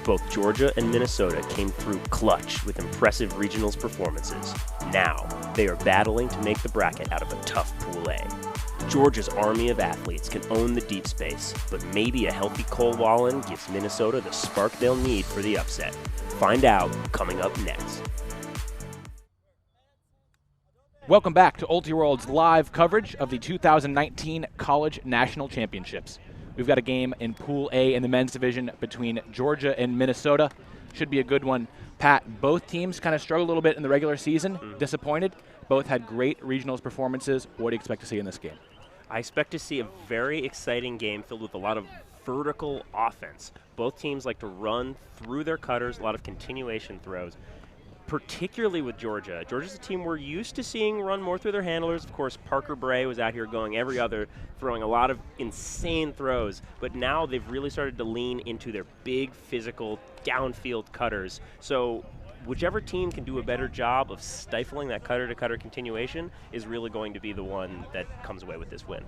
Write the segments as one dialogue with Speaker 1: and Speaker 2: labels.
Speaker 1: Both Georgia and Minnesota came through clutch with impressive regionals performances. Now, they are battling to make the bracket out of a tough Pool A. Georgia's army of athletes can own the deep space, but maybe a healthy Cole Wallen gives Minnesota the spark they'll need for the upset. Find out coming up next.
Speaker 2: Welcome back to Ultiworld's live coverage of the 2019 College National Championships. We've got a game in Pool A in the men's division between Georgia and Minnesota. Should be a good one. Pat, both teams kind of struggled a little bit in the regular season, disappointed. Both had great regionals performances. What do you expect to see in this game?
Speaker 1: I expect to see a very exciting game filled with a lot of vertical offense. Both teams like to run through their cutters, a lot of continuation throws, particularly with Georgia. Georgia's a team we're used to seeing run more through their handlers. Of course, Parker Bray was out here going every other, throwing a lot of insane throws, but now they've really started to lean into their big physical downfield cutters. So whichever team can do a better job of stifling that cutter-to-cutter continuation is really going to be the one that comes away with this win.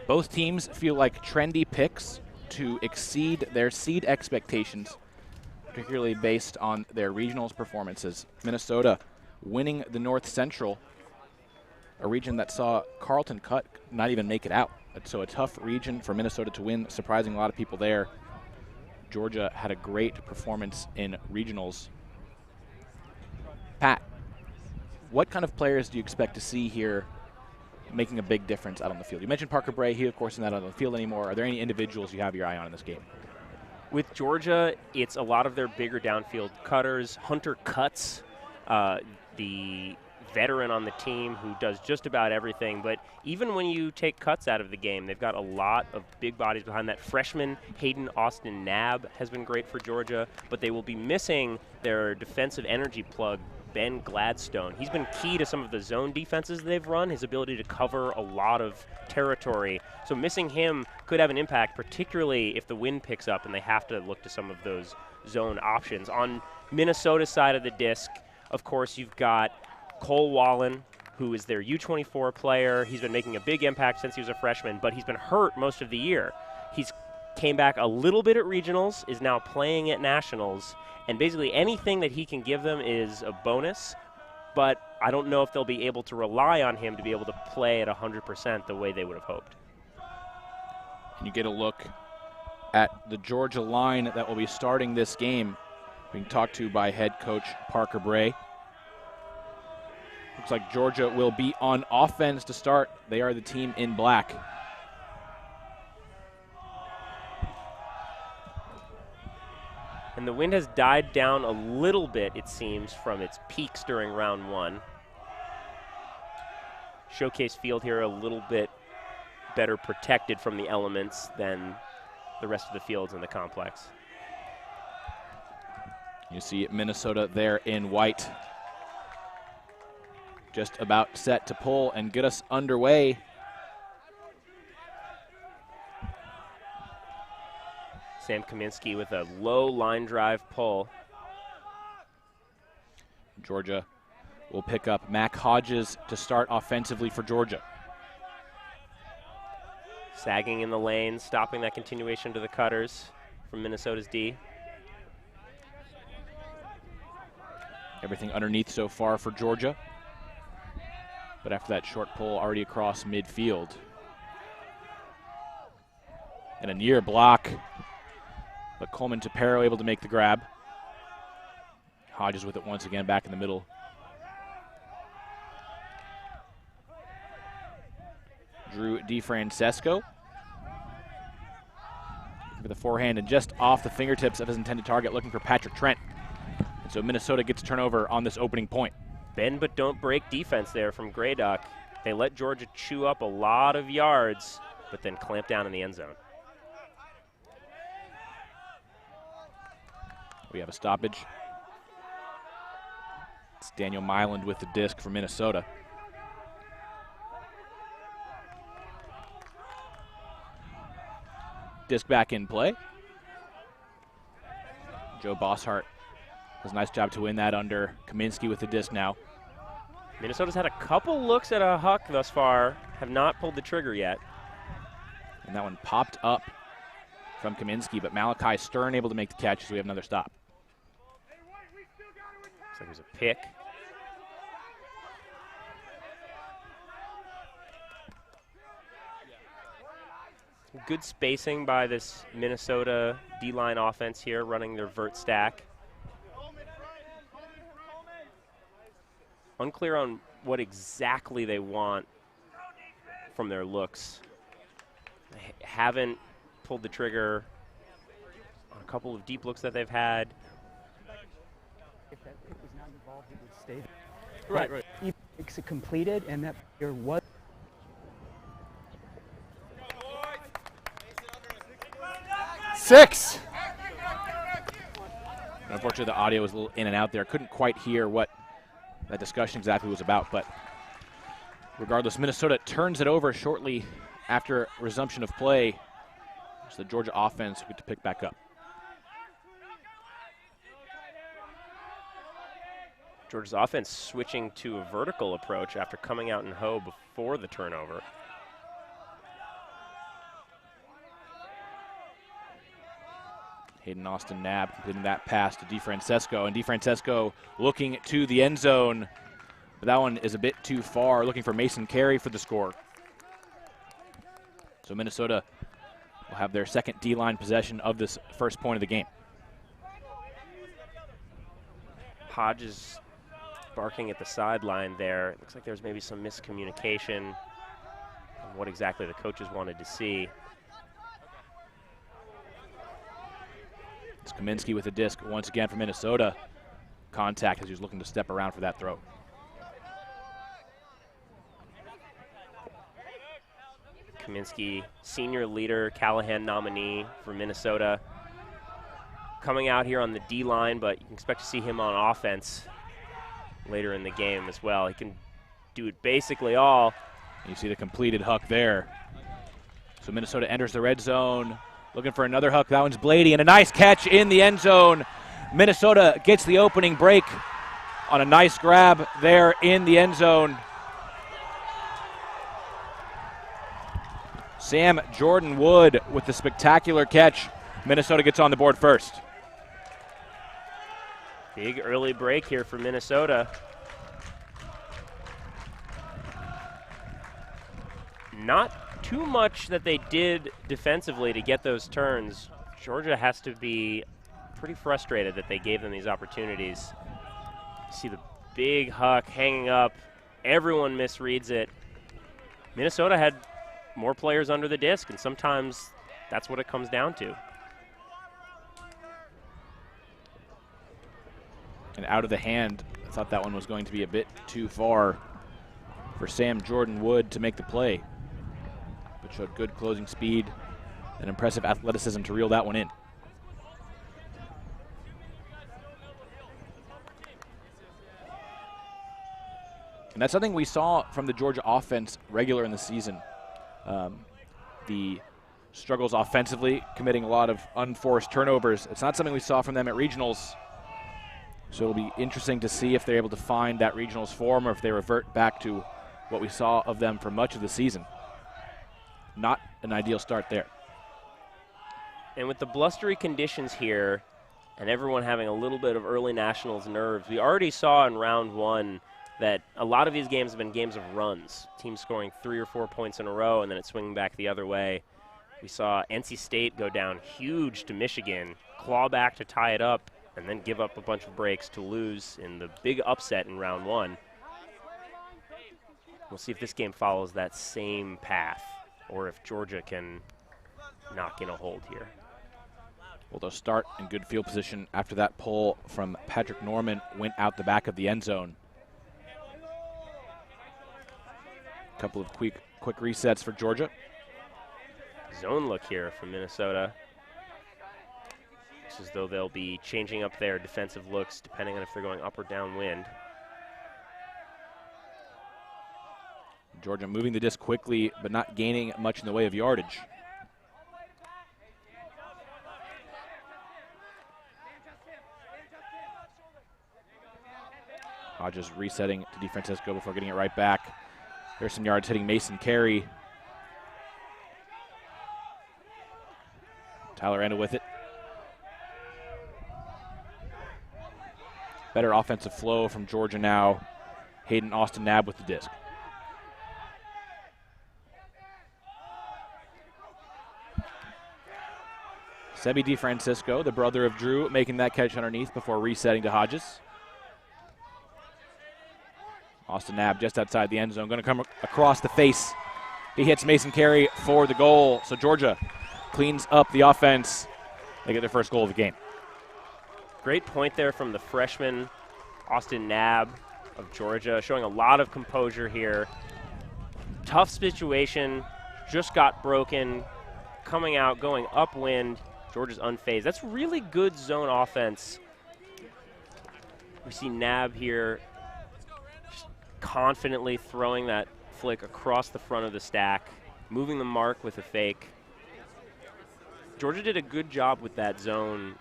Speaker 2: Both teams feel like trendy picks to exceed their seed expectations, particularly based on their regionals performances. Minnesota winning the North Central, a region that saw Carleton Cut not even make it out. So a tough region for Minnesota to win, surprising a lot of people there. Georgia had a great performance in regionals. Pat, what kind of players do you expect to see here making a big difference out on the field? You mentioned Parker Bray. He, of course, is not on the field anymore. Are there any individuals you have your eye on in this game?
Speaker 1: With Georgia, it's a lot of their bigger downfield cutters. Hunter Cutts, the veteran on the team who does just about everything. But even when you take Cutts out of the game, they've got a lot of big bodies behind that. Freshman Hayden Austin Knabb has been great for Georgia, but they will be missing their defensive energy plug, Ben Gladstone. He's been key to some of the zone defenses they've run, his ability to cover a lot of territory. So missing him could have an impact, particularly if the wind picks up and they have to look to some of those zone options. On Minnesota's side of the disc, of course, you've got Cole Wallen, who is their U24 player. He's been making a big impact since he was a freshman, but he's been hurt most of the year. He's came back a little bit at regionals, is now playing at nationals, and basically anything that he can give them is a bonus, but I don't know if they'll be able to rely on him to be able to play at 100% the way they would have hoped.
Speaker 2: And you get a look at the Georgia line that will be starting this game, being talked to by head coach Parker Bray. Looks like Georgia will be on offense to start. They are the team in black.
Speaker 1: And the wind has died down a little bit, it seems, from its peaks during round one. Showcase field here a little bit better protected from the elements than the rest of the fields in the complex.
Speaker 2: You see Minnesota there in white. Just about set to pull and get us underway.
Speaker 1: Sam Kaminsky with a low line drive pull.
Speaker 2: Georgia will pick up Mac Hodges to start offensively for Georgia.
Speaker 1: Sagging in the lane, stopping that continuation to the cutters from Minnesota's D.
Speaker 2: Everything underneath so far for Georgia. But after that short pull already across midfield. And a near block. But Coleman Tapero able to make the grab. Hodges with it once again back in the middle. Drew DiFrancesco for the forehand and just off the fingertips of his intended target, looking for Patrick Trent. And so Minnesota gets a turnover on this opening point.
Speaker 1: Bend but don't break defense there from Grey Duck. They let Georgia chew up a lot of yards, but then clamp down in the end zone.
Speaker 2: We have a stoppage. It's Daniel Myland with the disc for Minnesota. Disc back in play. Joe Bosshart does a nice job to win that under Kaminsky with the disc now.
Speaker 1: Minnesota's had a couple looks at a huck thus far, have not pulled the trigger yet.
Speaker 2: And that one popped up from Kaminsky, but Malachi Stern able to make the catch, so we have another stop.
Speaker 1: Looks like it was a pick. Good spacing by this Minnesota D-line offense here, running their vert stack. Unclear on what exactly they want from their looks. They haven't pulled the trigger on a couple of deep looks that they've had.
Speaker 3: If that pick was not involved, it would stay there. Right. He picks it completed, and that player was.
Speaker 4: Six.
Speaker 2: Unfortunately, the audio was a little in and out there. Couldn't quite hear what that discussion exactly was about, but regardless, Minnesota turns it over shortly after resumption of play. So the Georgia offense get to pick back up.
Speaker 1: Georgia's offense switching to a vertical approach after coming out in Ho before the turnover.
Speaker 2: Hayden Austin Knapp completing that pass to DeFrancesco, and DeFrancesco looking to the end zone, but that one is a bit too far, looking for Mason Carey for the score. So Minnesota will have their second D-line possession of this first point of the game.
Speaker 1: Hodge is barking at the sideline there. It looks like there's maybe some miscommunication on what exactly the coaches wanted to see.
Speaker 2: It's Kaminsky with the disc once again for Minnesota. Contact as he was looking to step around for that throw.
Speaker 1: Kaminsky, senior leader, Callahan nominee for Minnesota. Coming out here on the D-line, but you can expect to see him on offense later in the game as well. He can do it basically all.
Speaker 2: You see the completed huck there. So Minnesota enters the red zone, looking for another huck. That one's Blady, and a nice catch in the end zone. Minnesota gets the opening break on a nice grab there in the end zone. Sam Jordan Wood with the spectacular catch. Minnesota gets on the board first.
Speaker 1: Big early break here for Minnesota. Not too much that they did defensively to get those turns. Georgia has to be pretty frustrated that they gave them these opportunities. You see the big huck hanging up. Everyone misreads it. Minnesota had more players under the disc, and sometimes that's what it comes down to.
Speaker 2: And out of the hand, I thought that one was going to be a bit too far for Sam Jordan Wood to make the play, but showed good closing speed and impressive athleticism to reel that one in. And that's something we saw from the Georgia offense regular in the season. The struggles offensively, committing a lot of unforced turnovers. It's not something we saw from them at regionals. So it'll be interesting to see if they're able to find that regionals form or if they revert back to what we saw of them for much of the season. Not an ideal start there.
Speaker 1: And with the blustery conditions here and everyone having a little bit of early nationals nerves, we already saw in round one that a lot of these games have been games of runs. Teams scoring 3 or 4 points in a row and then it's swinging back the other way. We saw NC State go down huge to Michigan, claw back to tie it up, and then give up a bunch of breaks to lose in the big upset in round one. We'll see if this game follows that same path or if Georgia can knock in a hold here.
Speaker 2: Well, they'll start in good field position after that pull from Patrick Norman went out the back of the end zone. A couple of quick resets for Georgia.
Speaker 1: Zone look here from Minnesota. It's as though they'll be changing up their defensive looks depending on if they're going up or downwind.
Speaker 2: Georgia moving the disc quickly, but not gaining much in the way of yardage. Hodges resetting to DeFrancesco before getting it right back. There's some yards hitting Mason Carey. Tyler Enda with it. Better offensive flow from Georgia now. Hayden Austin Nab with the disc. Sebi DeFrancisco, the brother of Drew, making that catch underneath before resetting to Hodges. Austin Nab just outside the end zone, going to come across the face. He hits Mason Carey for the goal. So Georgia cleans up the offense. They get their first goal of the game.
Speaker 1: Great point there from the freshman, Austin Nab of Georgia, showing a lot of composure here. Tough situation, just got broken, coming out, going upwind. Georgia's unfazed. That's really good zone offense. We see Nab here just confidently throwing that flick across the front of the stack, moving the mark with a fake. Georgia did a good job with that zone.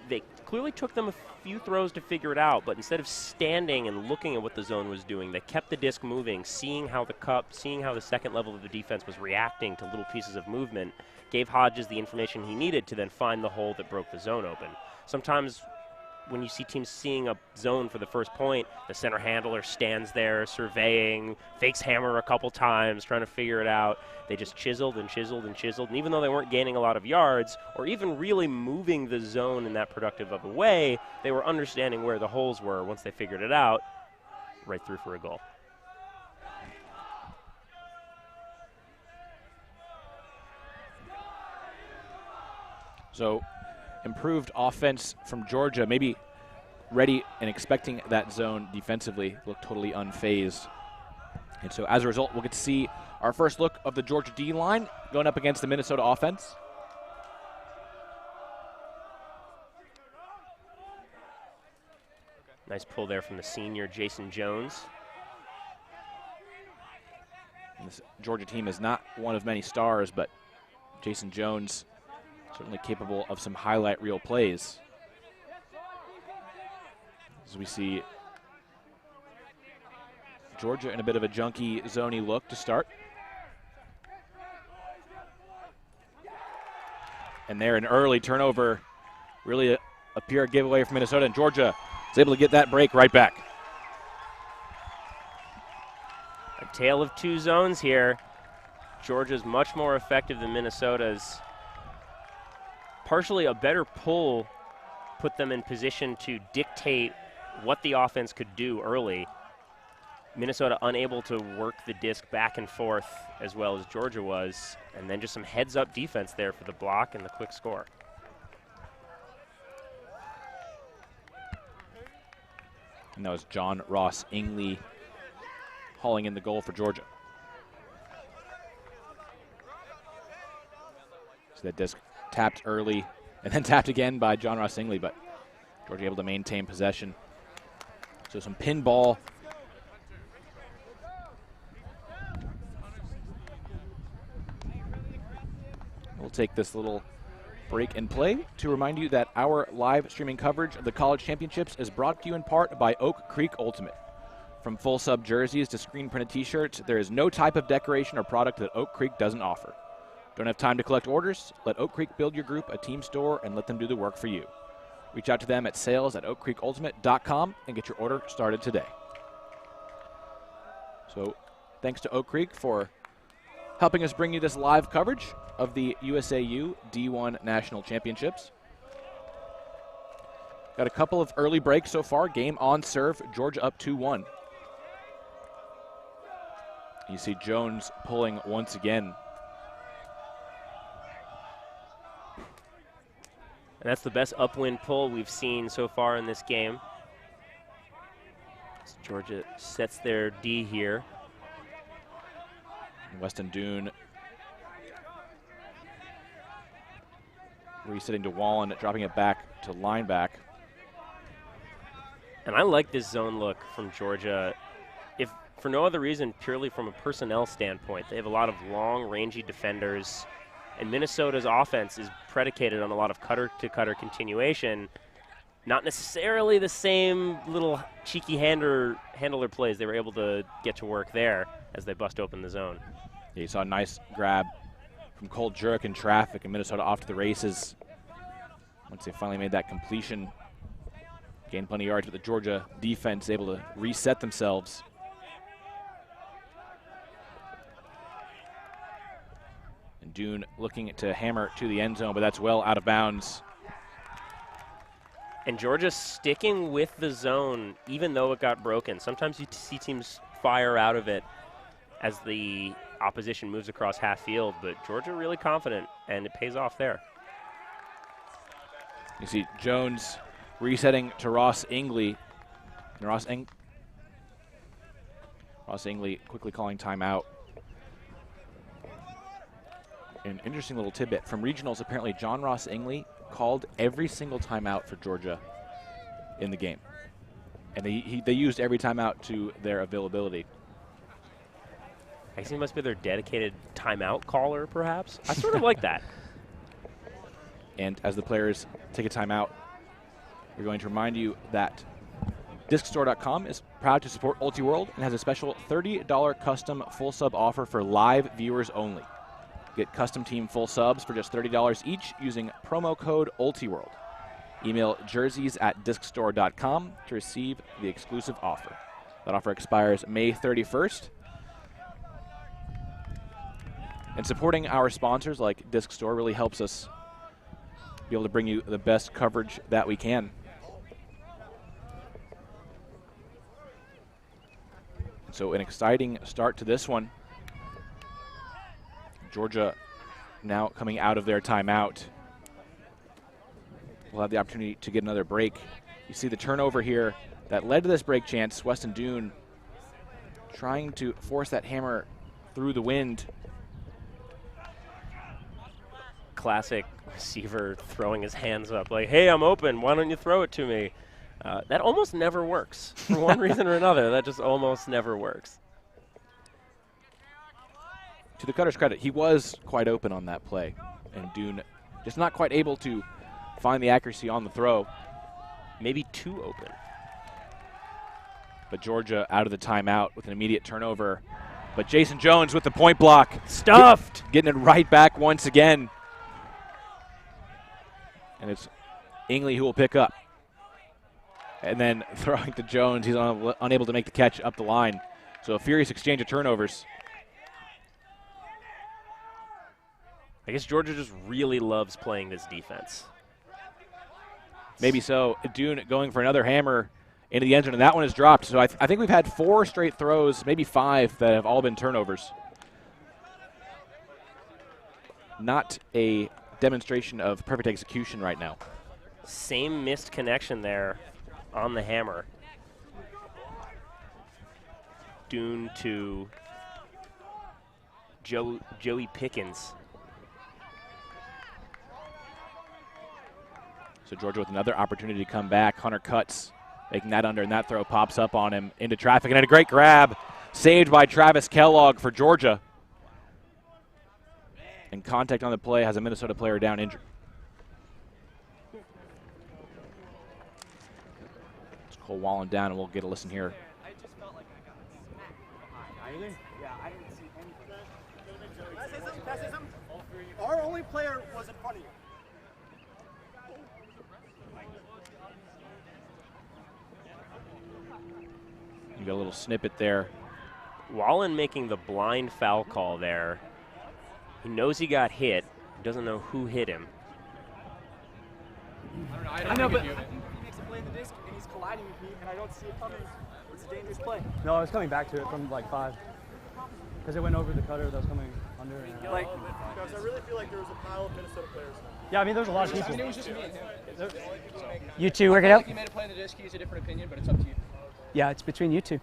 Speaker 1: They clearly took them a few throws to figure it out, but instead of standing and looking at what the zone was doing, they kept the disc moving, seeing how the second level of the defense was reacting to little pieces of movement, gave Hodges the information he needed to then find the hole that broke the zone open. Sometimes when you see teams seeing a zone for the first point, the center handler stands there surveying, fakes hammer a couple times, trying to figure it out. They just chiseled and chiseled and chiseled, and even though they weren't gaining a lot of yards or even really moving the zone in that productive of a way, they were understanding where the holes were once they figured it out, right through for a goal.
Speaker 2: So improved offense from Georgia, maybe ready and expecting that zone defensively, looked totally unfazed. And so as a result, we'll get to see our first look of the Georgia D-line going up against the Minnesota offense.
Speaker 1: Nice pull there from the senior, Jason Jones.
Speaker 2: And this Georgia team is not one of many stars, but Jason Jones certainly capable of some highlight reel plays. As we see Georgia in a bit of a junky, zony look to start. And there, an early turnover, really a pure giveaway from Minnesota, and Georgia is able to get that break right back.
Speaker 1: A tale of two zones here. Georgia's much more effective than Minnesota's. Partially a better pull put them in position to dictate what the offense could do early. Minnesota unable to work the disc back and forth as well as Georgia was, and then just some heads-up defense there for the block and the quick score.
Speaker 2: And that was John Ross Ingley hauling in the goal for Georgia. So that disc tapped early and then tapped again by John Ross Ingley, but Georgia able to maintain possession. So some pinball. We'll take this little break and play to remind you that our live streaming coverage of the college championships is brought to you in part by Oak Creek Ultimate. From full sub jerseys to screen printed t-shirts, there is no type of decoration or product that Oak Creek doesn't offer. Don't have time to collect orders? Let Oak Creek build your group a team store and let them do the work for you. Reach out to them at sales@oakcreekultimate.com and get your order started today. So thanks to Oak Creek for helping us bring you this live coverage of the USAU D1 National Championships. Got a couple of early breaks so far. Game on serve, Georgia up 2-1. You see Jones pulling once again.
Speaker 1: And that's the best upwind pull we've seen so far in this game. So Georgia sets their D here.
Speaker 2: Weston Dune resetting to Wallen, dropping it back to lineback.
Speaker 1: And I like this zone look from Georgia. If for no other reason, purely from a personnel standpoint, they have a lot of long, rangy defenders. And Minnesota's offense is predicated on a lot of cutter-to-cutter continuation. Not necessarily the same little cheeky handler plays they were able to get to work there as they bust open the zone.
Speaker 2: Yeah, you saw a nice grab from cold jerk and traffic, and Minnesota off to the races. Once they finally made that completion, gained plenty of yards, but the Georgia defense able to reset themselves. And Dune looking to hammer to the end zone, but that's well out of bounds.
Speaker 1: And Georgia sticking with the zone, even though it got broken. Sometimes you see teams fire out of it as the opposition moves across half field, but Georgia really confident, and it pays off there.
Speaker 2: You see Jones resetting to Ross Ingley. And Ross Ingley quickly calling timeout. An interesting little tidbit from regionals. Apparently, John Ross Ingley called every single timeout for Georgia in the game, and they used every timeout to their availability.
Speaker 1: I guess he must be their dedicated timeout caller, perhaps. I sort of like that.
Speaker 2: And as the players take a timeout, we're going to remind you that DiscStore.com is proud to support Ultiworld and has a special $30 custom full sub offer for live viewers only. Get custom team full subs for just $30 each using promo code Ultiworld. Email jerseys@discstore.com to receive the exclusive offer. That offer expires May 31st. And supporting our sponsors like Disc Store really helps us be able to bring you the best coverage that we can. So an exciting start to this one. Georgia now coming out of their timeout. We'll have the opportunity to get another break. You see the turnover here that led to this break chance. Weston Dune trying to force that hammer through the wind.
Speaker 1: Classic receiver throwing his hands up like, hey, I'm open, why don't you throw it to me? That almost never works. For one reason or another, that just almost never works.
Speaker 2: To the Cutter's credit, he was quite open on that play, and Dune just not quite able to find the accuracy on the throw.
Speaker 1: Maybe too open.
Speaker 2: But Georgia out of the timeout with an immediate turnover. But Jason Jones with the point block.
Speaker 1: Stuffed!
Speaker 2: Getting it right back once again. And it's Ingley who will pick up. And then throwing to Jones, he's unable to make the catch up the line. So a furious exchange of turnovers.
Speaker 1: I guess Georgia just really loves playing this defense.
Speaker 2: Maybe so. Dune going for another hammer into the end zone, and that one is dropped. So I think we've had 4 straight throws, maybe 5, that have all been turnovers. Not a demonstration of perfect execution right now.
Speaker 1: Same missed connection there on the hammer. Dune to Joey Pickens.
Speaker 2: So Georgia with another opportunity to come back. Hunter Cuts making that under, and that throw pops up on him into traffic. And a great grab saved by Travis Kellogg for Georgia. And contact on the play has a Minnesota player down injured. It's Cole Wallen down, and we'll get a listen here.
Speaker 4: I just felt like I got smacked. Yeah, I didn't see anything. Can I say something? Can I say something? Our only player was in front of you.
Speaker 2: You got a little snippet there.
Speaker 1: Wallen making the blind foul call there. He knows he got hit. He doesn't know who hit him.
Speaker 4: I know, but he makes a play in the disc, and he's colliding with me, and I don't see it coming. It's a dangerous play.
Speaker 3: No, I was coming back to it from like 5. Because it went over the cutter that was coming under.
Speaker 4: Like, because I really feel like there was a pile of Minnesota players.
Speaker 3: Yeah, I mean, there's a lot of people.
Speaker 5: I mean, it was just me and him.
Speaker 3: You two work it out?
Speaker 5: You made a play in the disc. He has a different opinion, but it's up to you.
Speaker 3: Yeah, it's between you two.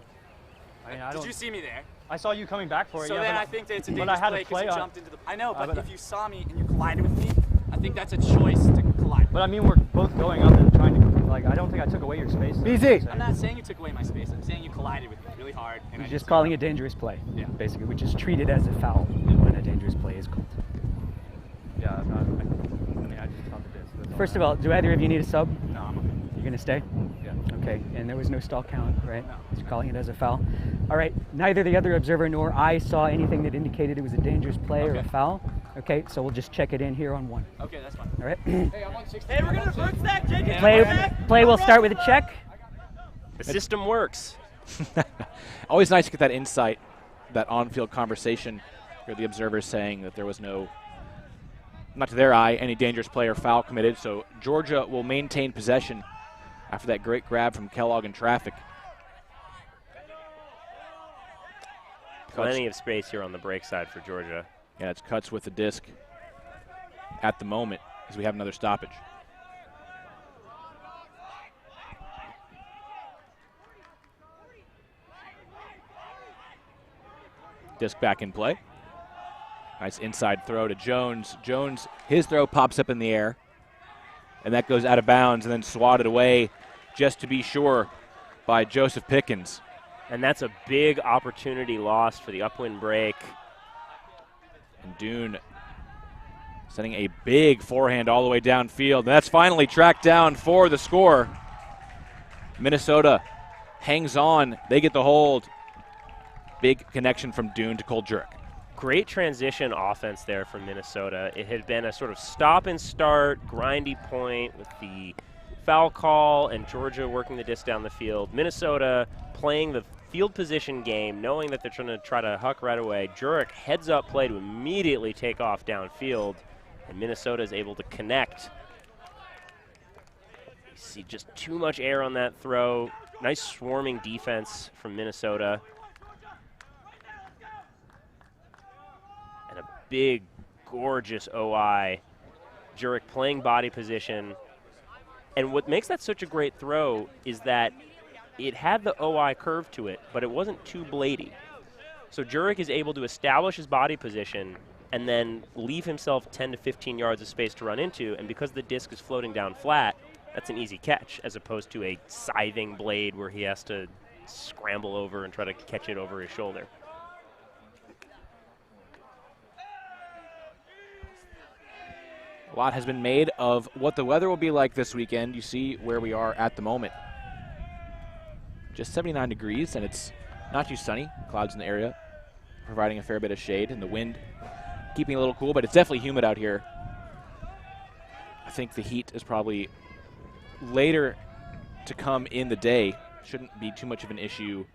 Speaker 3: I mean,
Speaker 4: Did you see me there?
Speaker 3: I saw you coming back for it.
Speaker 4: So
Speaker 3: yeah,
Speaker 4: then
Speaker 3: but
Speaker 4: I think that it's a
Speaker 3: but
Speaker 4: dangerous
Speaker 3: I had
Speaker 4: play
Speaker 3: to play
Speaker 4: because you
Speaker 3: on.
Speaker 4: jumped into the. I know, but
Speaker 3: but
Speaker 4: if you saw me and you collided with me, I think that's a choice to collide.
Speaker 3: But I mean, we're both going up and trying to, like, I don't think I took away your space.
Speaker 6: BZ.
Speaker 4: I'm not saying you took away my space. I'm saying you collided with me really hard. And
Speaker 3: You're
Speaker 4: I
Speaker 3: just
Speaker 4: didn't
Speaker 3: calling
Speaker 4: see
Speaker 3: a dangerous play.
Speaker 4: Yeah.
Speaker 3: Basically, which is treated as a foul when a dangerous play is called.
Speaker 6: Yeah, I mean, I just caught the disc.
Speaker 3: First of all, do either of you need a sub?
Speaker 4: No, I'm okay.
Speaker 3: You're going to stay?
Speaker 6: Yeah.
Speaker 3: Okay, and there was no stall count, right?
Speaker 4: No.
Speaker 3: Just calling it as a foul. All right, neither the other observer nor I saw anything that indicated it was a dangerous play or a
Speaker 4: Okay.
Speaker 3: foul. Okay, so we'll just check it in here on 1.
Speaker 5: Okay, that's fine.
Speaker 3: All right.
Speaker 5: Hey, I'm on 60.
Speaker 4: Hey, we're gonna bird stack, Jake.
Speaker 3: Play will start with a check.
Speaker 1: The system works.
Speaker 2: Always nice to get that insight, that on-field conversation. Hear the observers saying that there was no, not to their eye, any dangerous play or foul committed. So Georgia will maintain possession after that great grab from Kellogg in traffic.
Speaker 1: Plenty of space here on the break side for Georgia.
Speaker 2: Yeah, it's Cuts with the disc at the moment as we have another stoppage. Disc back in play. Nice inside throw to Jones. Jones, his throw pops up in the air, and that goes out of bounds and then swatted away just to be sure by Joseph Pickens.
Speaker 1: And that's a big opportunity lost for the upwind break.
Speaker 2: And Dune sending a big forehand all the way downfield. And that's finally tracked down for the score. Minnesota hangs on. They get the hold. Big connection from Dune to Cole Jurek.
Speaker 1: Great transition offense there from Minnesota. It had been a sort of stop and start, grindy point with the foul call and Georgia working the disc down the field. Minnesota playing the field position game, knowing that they're trying to try to huck right away. Jurek heads up play to immediately take off downfield, and Minnesota is able to connect. You see just too much air on that throw. Nice swarming defense from Minnesota. And a big, gorgeous OI. Jurek playing body position. And what makes that such a great throw is that it had the OI curve to it, but it wasn't too blady. So Jurek is able to establish his body position and then leave himself 10 to 15 yards of space to run into, and because the disc is floating down flat, that's an easy catch, as opposed to a scything blade where he has to scramble over and try to catch it over his shoulder.
Speaker 2: A lot has been made of what the weather will be like this weekend. You see where we are at the moment. Just 79 degrees, and it's not too sunny. Clouds in the area, providing a fair bit of shade, and the wind keeping a little cool, but it's definitely humid out here. I think the heat is probably later to come in the day. Shouldn't be too much of an issue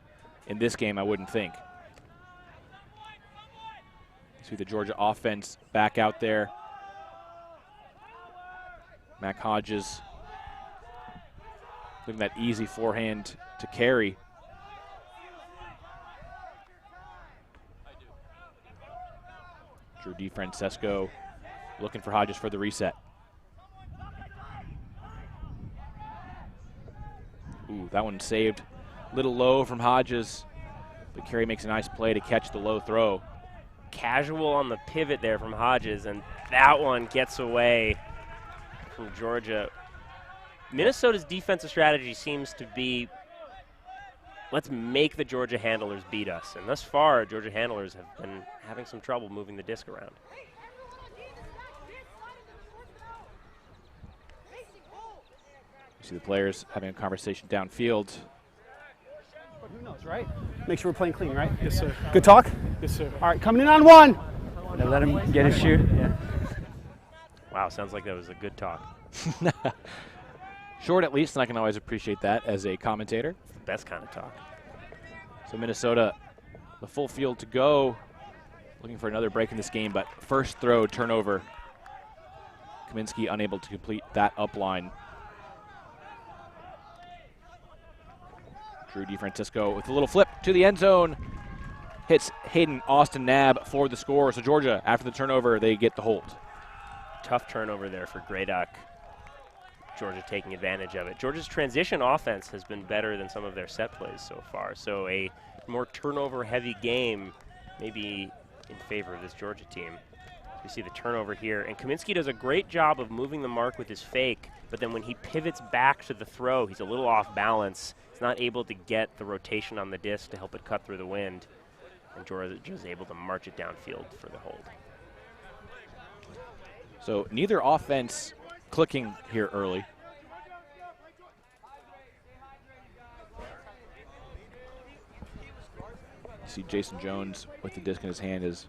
Speaker 2: in this game, I wouldn't think. See the Georgia offense back out there. Mac Hodges looking at that easy forehand to carry. Drew DiFrancesco looking for Hodges for the reset. Ooh, that one saved. Little low from Hodges, but Carey makes a nice play to catch the low throw.
Speaker 1: Casual on the pivot there from Hodges, and that one gets away from Georgia. Minnesota's defensive strategy seems to be, let's make the Georgia handlers beat us. And thus far, Georgia handlers have been having some trouble moving the disc around.
Speaker 2: You see the players having a conversation downfield.
Speaker 4: But who knows, right? Make sure we're playing clean, right? Yes, sir. Good talk? Yes, sir. All right, coming in on 1.
Speaker 3: Let him get his shoot. Yeah.
Speaker 1: Wow, sounds like that was a good talk.
Speaker 2: Short at least, and I can always appreciate that as a commentator.
Speaker 1: It's the best kind of talk.
Speaker 2: So Minnesota, the full field to go. Looking for another break in this game, but first throw, turnover. Kaminsky unable to complete that up line. Drew DiFrancesco with a little flip to the end zone. Hits Hayden Austin Nab for the score. So Georgia, after the turnover, they get the hold.
Speaker 1: Tough turnover there for Graydock. Georgia taking advantage of it. Georgia's transition offense has been better than some of their set plays so far. So a more turnover-heavy game may be in favor of this Georgia team. We see the turnover here, and Kaminsky does a great job of moving the mark with his fake, but then when he pivots back to the throw, he's a little off balance. He's not able to get the rotation on the disc to help it cut through the wind, and Georgia's able to march it downfield for the hold.
Speaker 2: So neither offense clicking here early. You see Jason Jones with the disc in his hand as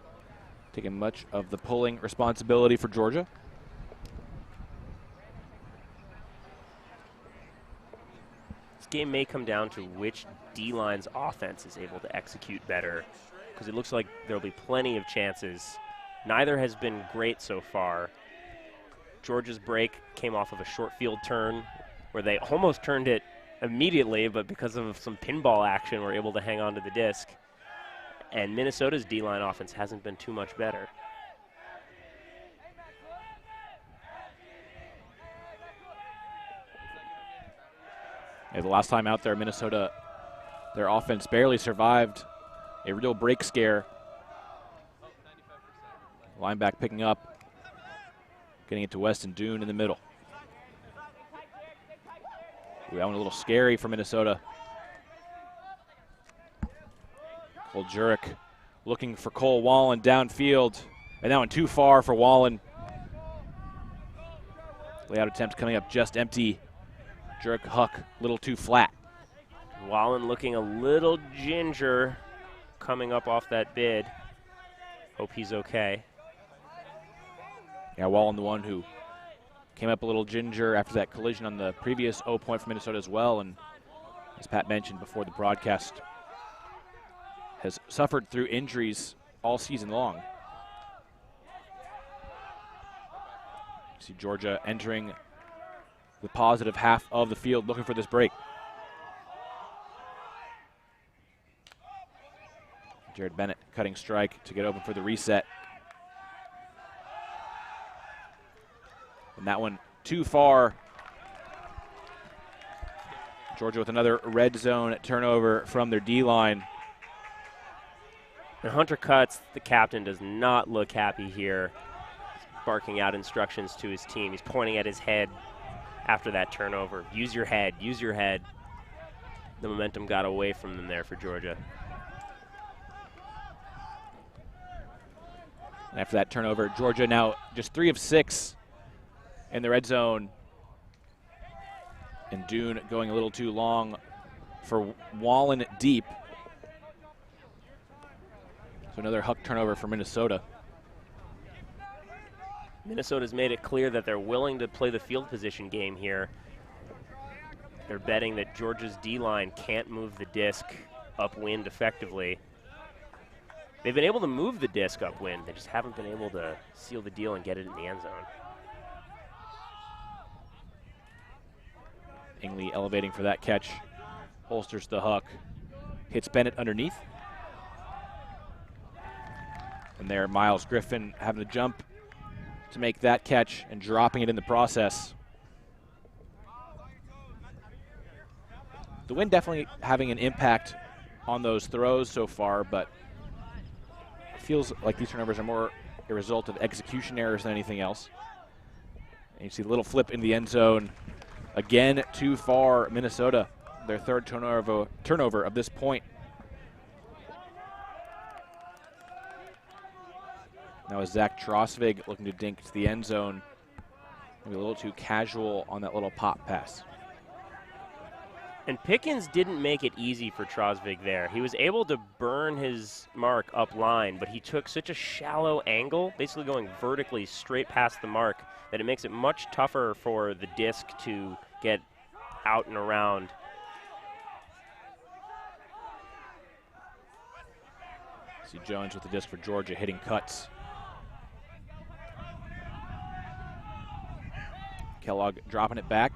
Speaker 2: taking much of the pulling responsibility for Georgia.
Speaker 1: This game may come down to which D-line's offense is able to execute better, because it looks like there'll be plenty of chances. Neither has been great so far. Georgia's break came off of a short field turn where they almost turned it immediately, but because of some pinball action, were able to hang on to the disc. And Minnesota's D-line offense hasn't been too much better.
Speaker 2: The last time out there, Minnesota, their offense barely survived a real break scare. Linebacker picking up, getting it to Weston Dune in the middle. That one a little scary for Minnesota. Cole Jurek looking for Cole Wallen downfield, and that one too far for Wallen. Layout attempt coming up just empty. Jurek Huck a little too flat.
Speaker 1: Wallen looking a little ginger coming up off that bid. Hope he's okay.
Speaker 2: Yeah, Wallen the one who came up a little ginger after that collision on the previous O point for Minnesota as well, and as Pat mentioned before the broadcast, has suffered through injuries all season long. See Georgia entering the positive half of the field looking for this break. Jared Bennett cutting strike to get open for the reset. And that one too far. Georgia with another red zone turnover from their D-line.
Speaker 1: And Hunter Cutts, the captain, does not look happy here. He's barking out instructions to his team. He's pointing at his head after that turnover. Use your head, use your head. The momentum got away from them there for Georgia.
Speaker 2: And after that turnover, Georgia now just 3 of 6 in the red zone. And Dune going a little too long for Wallen deep. So another Huck turnover for Minnesota.
Speaker 1: Minnesota's made it clear that they're willing to play the field position game here. They're betting that Georgia's D-line can't move the disc upwind effectively. They've been able to move the disc upwind. They just haven't been able to seal the deal and get it in the end zone.
Speaker 2: Ingley elevating for that catch. Holsters the Huck. Hits Bennett underneath. And there, Miles Griffin having to jump to make that catch and dropping it in the process. The wind definitely having an impact on those throws so far, but it feels like these turnovers are more a result of execution errors than anything else. And you see the little flip in the end zone. Again, too far, Minnesota, their third turnover of this point. Now is Zach Trosvig looking to dink to the end zone. Maybe a little too casual on that little pop pass.
Speaker 1: And Pickens didn't make it easy for Trosvig there. He was able to burn his mark up line, but he took such a shallow angle, basically going vertically straight past the mark, that it makes it much tougher for the disc to get out and around.
Speaker 2: See Jones with the disc for Georgia hitting Cutts. Kellogg dropping it back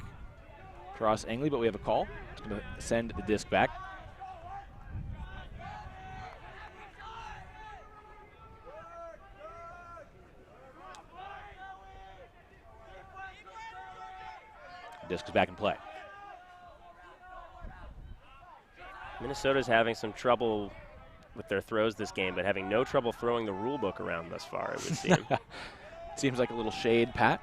Speaker 2: across Angley, but we have a call. It's going to send the disc back. Disc is back in play.
Speaker 1: Minnesota's having some trouble with their throws this game, but having no trouble throwing the rule book around thus far, it would seem.
Speaker 2: Seems like a little shade, Pat.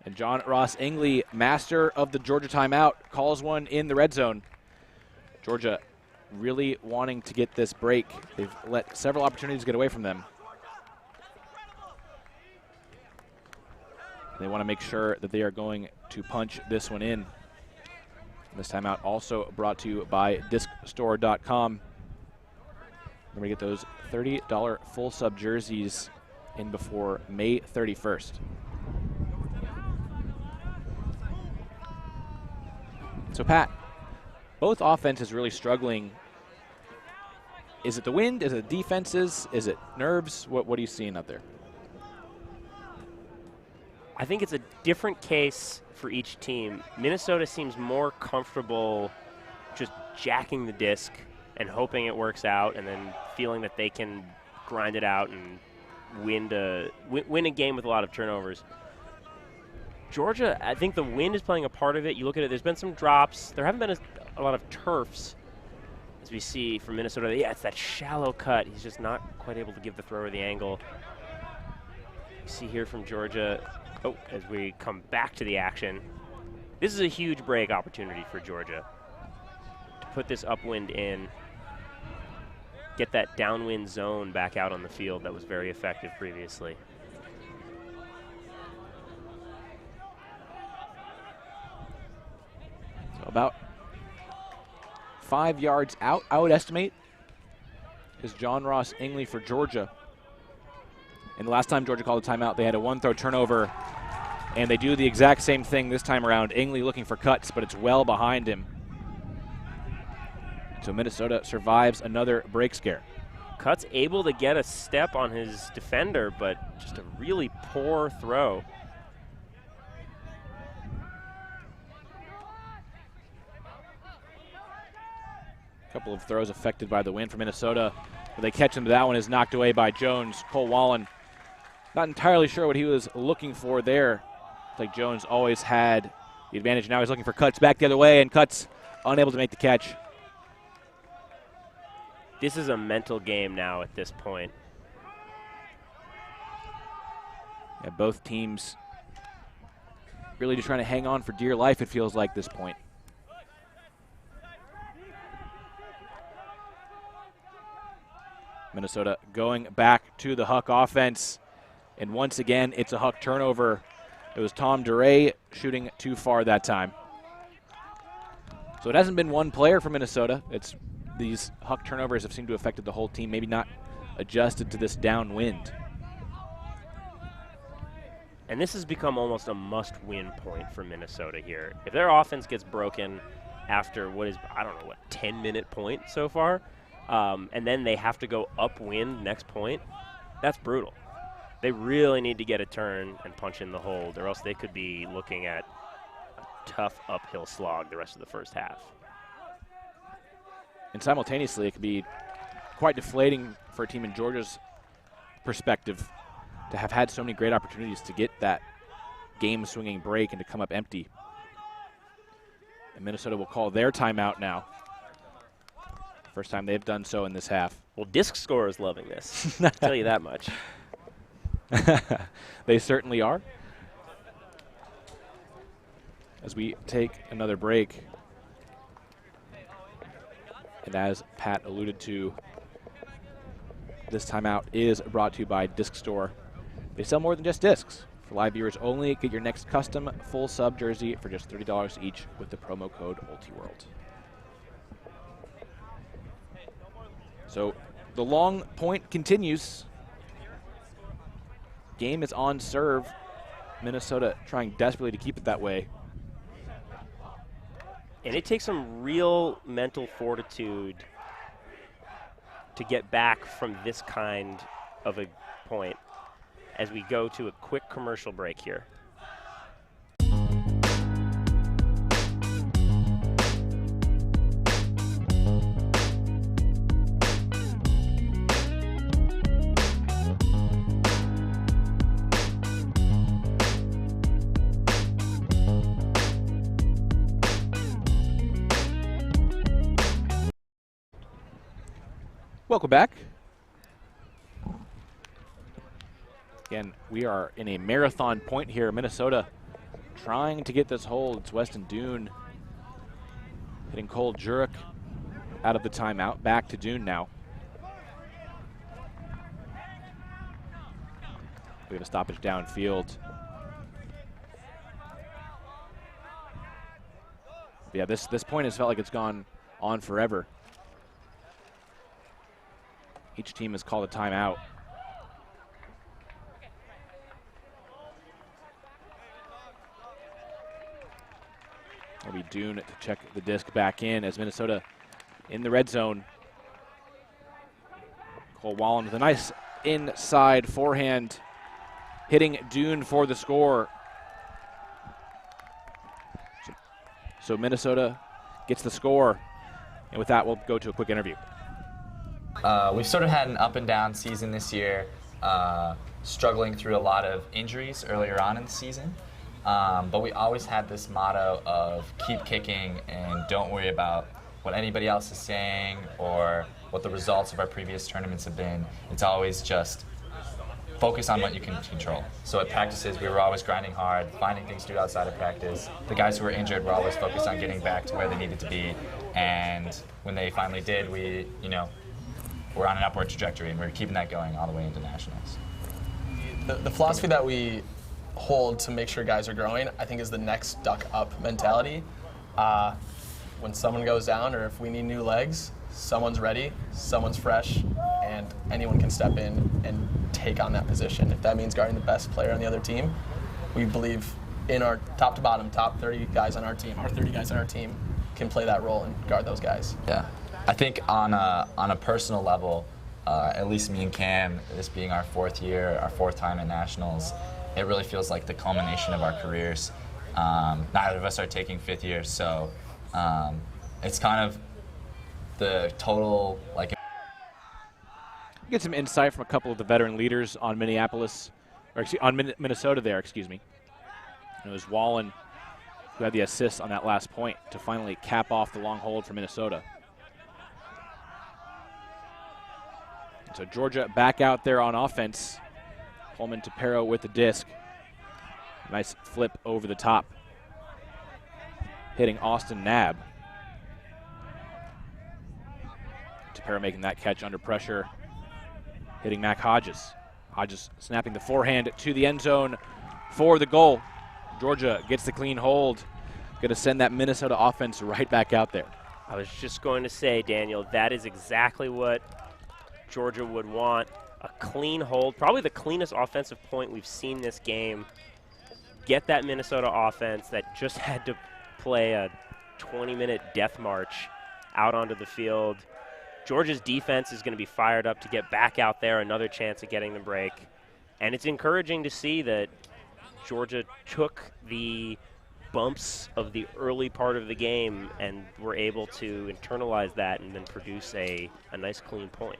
Speaker 2: And John Ross Ingley, master of the Georgia timeout, calls one in the red zone. Georgia really wanting to get this break. They've let several opportunities get away from them. They want to make sure that they are going to punch this one in. This timeout also brought to you by DiscStore.com. We're going to get those $30 full sub jerseys in before May 31st. So, Pat, both offenses really struggling. Is it the wind? Is it defenses? Is it nerves? What are you seeing out there?
Speaker 1: I think it's a different case for each team. Minnesota seems more comfortable just jacking the disc and hoping it works out, and then feeling that they can grind it out and win a game with a lot of turnovers. Georgia, I think the wind is playing a part of it. You look at it, there's been some drops. There haven't been a lot of turfs, as we see from Minnesota. Yeah, it's that shallow cut. He's just not quite able to give the thrower the angle. You see here from Georgia, as we come back to the action, this is a huge break opportunity for Georgia to put this upwind in, get that downwind zone back out on the field that was very effective previously.
Speaker 2: So about 5 yards out, I would estimate, is John Ross Ingley for Georgia. And the last time Georgia called a timeout, they had a one-throw turnover, and they do the exact same thing this time around. Ingley looking for cuts, but it's well behind him. So Minnesota survives another break scare.
Speaker 1: Cut's able to get a step on his defender, but just a really poor throw.
Speaker 2: A couple of throws affected by the wind for Minnesota. But they catch him. That one is knocked away by Jones. Cole Wallen, not entirely sure what he was looking for there. It's like Jones always had the advantage. Now he's looking for Cuts back the other way, and Cuts unable to make the catch.
Speaker 1: This is a mental game now at this point.
Speaker 2: Yeah, both teams really just trying to hang on for dear life, it feels like, this point. Minnesota going back to the Huck offense. And once again, it's a Huck turnover. It was Tom DeRay shooting too far that time. So it hasn't been one player for Minnesota. It's these Huck turnovers have seemed to have affected the whole team, maybe not adjusted to this downwind.
Speaker 1: And this has become almost a must-win point for Minnesota here. If their offense gets broken after what is, 10-minute point so far, and then they have to go upwind next point, that's brutal. They really need to get a turn and punch in the hold, or else they could be looking at a tough uphill slog the rest of the first half.
Speaker 2: And simultaneously, it could be quite deflating for a team in Georgia's perspective to have had so many great opportunities to get that game-swinging break and to come up empty. And Minnesota will call their timeout now. First time they've done so in this half.
Speaker 1: Well, disc score is loving this. I'll tell you that much.
Speaker 2: They certainly are. As we take another break, and as Pat alluded to, this timeout is brought to you by Disc Store. They sell more than just discs. For live viewers only, get your next custom full sub jersey for just $30 each with the promo code Ultiworld. So the long point continues. Game is on serve. Minnesota trying desperately to keep it that way.
Speaker 1: And it takes some real mental fortitude to get back from this kind of a point as we go to a quick commercial break here.
Speaker 2: Welcome back. Again, we are in a marathon point here. Minnesota trying to get this hold. It's Weston Dune hitting Cole Jurek out of the timeout. Back to Dune now. We have a stoppage downfield. Yeah, this point has felt like it's gone on forever. Each team has called a timeout. It'll be Dune to check the disc back in as Minnesota in the red zone. Cole Wallen with a nice inside forehand, hitting Dune for the score. So Minnesota gets the score, and with that, we'll go to a quick interview.
Speaker 7: We've sort of had an up and down season this year, struggling through a lot of injuries earlier on in the season. But we always had this motto of keep kicking and don't worry about what anybody else is saying or what the results of our previous tournaments have been. It's always just focus on what you can control. So at practices, we were always grinding hard, finding things to do outside of practice. The guys who were injured were always focused on getting back to where they needed to be. And when they finally did, we're on an upward trajectory, and we're keeping that going all the way into nationals.
Speaker 8: The philosophy that we hold to make sure guys are growing, I think, is the next duck up mentality. When someone goes down or if we need new legs, someone's ready, someone's fresh, and anyone can step in and take on that position. If that means guarding the best player on the other team, we believe in our top to bottom, top 30 guys on our team, our 30 guys on our team can play that role and guard those guys.
Speaker 7: Yeah, I think on a personal level, at least me and Cam, this being our fourth year, our fourth time at nationals, it really feels like the culmination of our careers. Neither of us are taking fifth year, so it's kind of the total, like.
Speaker 2: Get some insight from a couple of the veteran leaders on Minnesota there, excuse me. It was Wallen who had the assist on that last point to finally cap off the long hold for Minnesota. And so Georgia back out there on offense. Holman to Pero with the disc. Nice flip over the top, hitting Austin Knabb. Tapera making that catch under pressure, hitting Mac Hodges. Hodges snapping the forehand to the end zone for the goal. Georgia gets the clean hold. Going to send that Minnesota offense right back out there.
Speaker 1: I was just going to say, Daniel, that is exactly what Georgia would want. A clean hold, probably the cleanest offensive point we've seen this game. Get that Minnesota offense that just had to play a 20-minute death march out onto the field. Georgia's defense is going to be fired up to get back out there, another chance at getting the break. And it's encouraging to see that Georgia took the bumps of the early part of the game and were able to internalize that and then produce a nice clean point.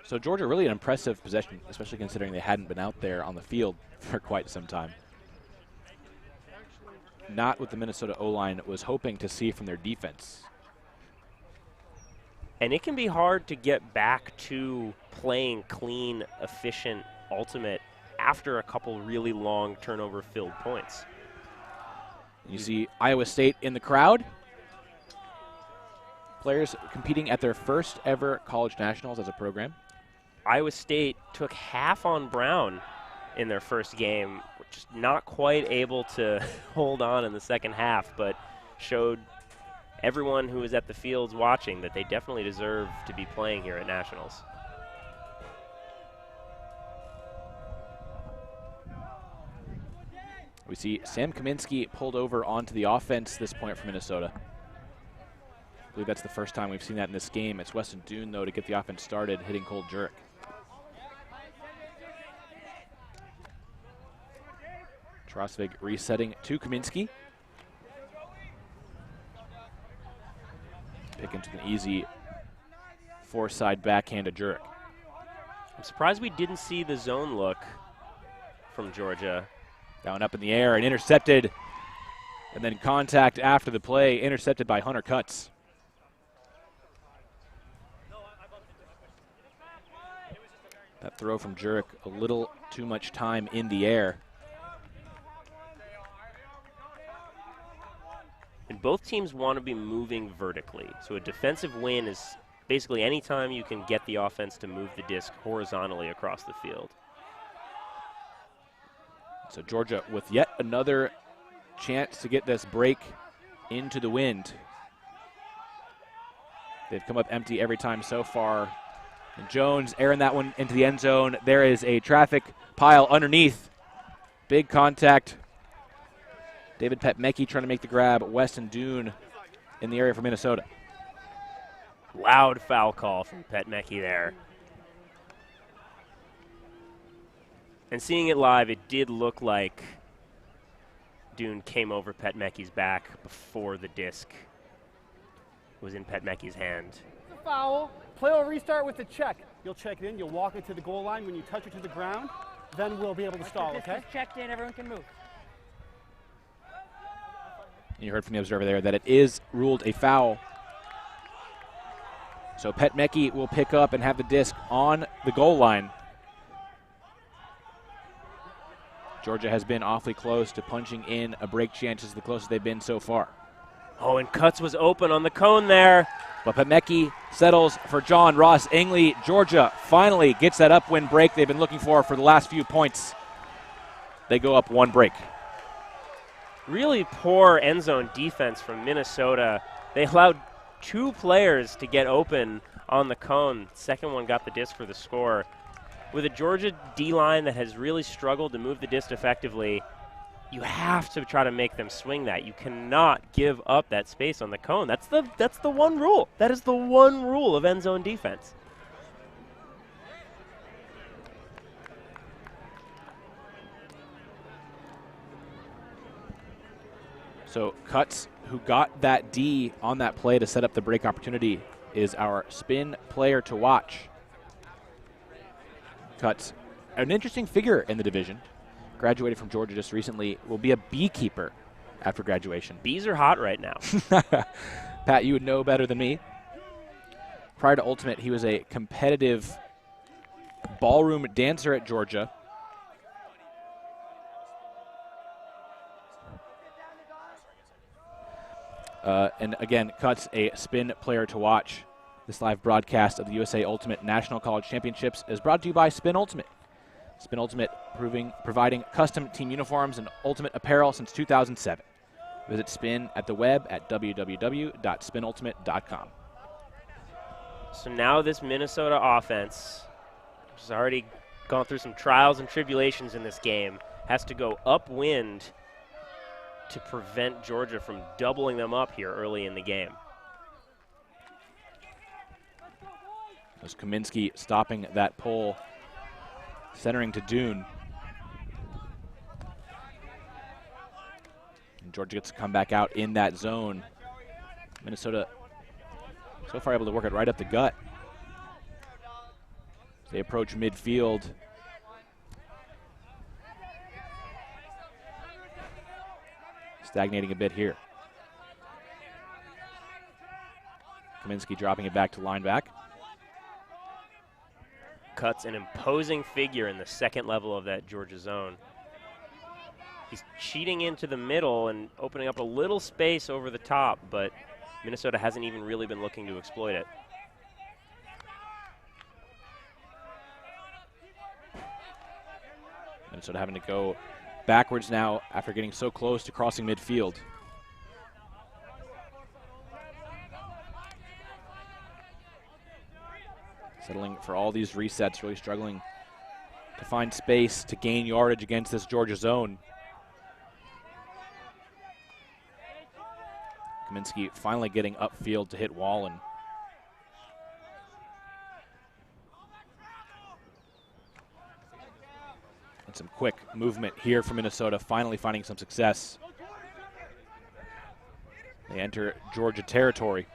Speaker 2: So Georgia really an impressive possession, especially considering they hadn't been out there on the field for quite some time. Not what the Minnesota O-line was hoping to see from their defense.
Speaker 1: And it can be hard to get back to playing clean, efficient, ultimate after a couple really long turnover-filled points.
Speaker 2: You see Iowa State in the crowd. Players competing at their first ever college nationals as a program.
Speaker 1: Iowa State took half on Brown in their first game, which is not quite able to hold on in the second half, but showed everyone who was at the fields watching that they definitely deserve to be playing here at Nationals.
Speaker 2: We see Sam Kaminsky pulled over onto the offense this point for Minnesota. I believe that's the first time we've seen that in this game. It's Weston Dune, though, to get the offense started, hitting Cole Jurek. Trosvig resetting to Kaminsky. Pick into an easy four-side backhand to Jurek.
Speaker 1: I'm surprised we didn't see the zone look from Georgia.
Speaker 2: Down up in the air and intercepted. And then contact after the play, intercepted by Hunter Cutts. That throw from Jurek, a little too much time in the air.
Speaker 1: And both teams want to be moving vertically. So a defensive win is basically any time you can get the offense to move the disc horizontally across the field.
Speaker 2: So Georgia with yet another chance to get this break into the wind. They've come up empty every time so far. And Jones airing that one into the end zone. There is a traffic pile underneath. Big contact. David Petmecki trying to make the grab. Weston Dune in the area for Minnesota.
Speaker 1: Loud foul call from Petmecki there. And seeing it live, it did look like Dune came over Petmecki's back before the disc was in Petmecki's hand.
Speaker 4: Foul. Play will restart with the check. You'll check it in. You'll walk it to the goal line. When you touch it to the ground, then we'll be able to stall, okay?
Speaker 9: Checked in. Everyone can move.
Speaker 2: You heard from the observer there that it is ruled a foul. So Petmecki will pick up and have the disc on the goal line. Georgia has been awfully close to punching in a break chance. This is the closest they've been so far.
Speaker 1: Oh, and Cutts was open on the cone there.
Speaker 2: But Petmecki settles for John Ross Ingley. Georgia finally gets that upwind break they've been looking for the last few points. They go up one break.
Speaker 1: Really poor end zone defense from Minnesota. They allowed 2 players to get open on the cone. Second one got the disc for the score. With a Georgia D-line that has really struggled to move the disc effectively, you have to try to make them swing that. You cannot give up that space on the cone. That's the one rule. That is the one rule of end zone defense.
Speaker 2: So Cutts, who got that D on that play to set up the break opportunity, is our spin player to watch. Cutts, an interesting figure in the division. Graduated from Georgia just recently, will be a beekeeper after graduation.
Speaker 1: Bees are hot right now.
Speaker 2: Pat, you would know better than me. Prior to Ultimate, he was a competitive ballroom dancer at Georgia. And again, Cutts, a spin player to watch. This live broadcast of the USA Ultimate National College Championships is brought to you by Spin Ultimate. Spin Ultimate providing custom team uniforms and ultimate apparel since 2007. Visit Spin at the web at www.spinultimate.com.
Speaker 1: So now this Minnesota offense, which has already gone through some trials and tribulations in this game, has to go upwind to prevent Georgia from doubling them up here early in the game.
Speaker 2: There's Kaminsky stopping that pull, centering to Dune. And Georgia gets to come back out in that zone. Minnesota so far able to work it right up the gut. They approach midfield. Stagnating a bit here. Kaminsky dropping it back to lineback.
Speaker 1: Cutts an imposing figure in the second level of that Georgia zone. He's cheating into the middle and opening up a little space over the top, but Minnesota hasn't even really been looking to exploit it.
Speaker 2: Minnesota having to go backwards now after getting so close to crossing midfield. Settling for all these resets, really struggling to find space to gain yardage against this Georgia zone. Kaminsky finally getting upfield to hit Wallen. And some quick movement here for Minnesota, finally finding some success. They enter Georgia territory.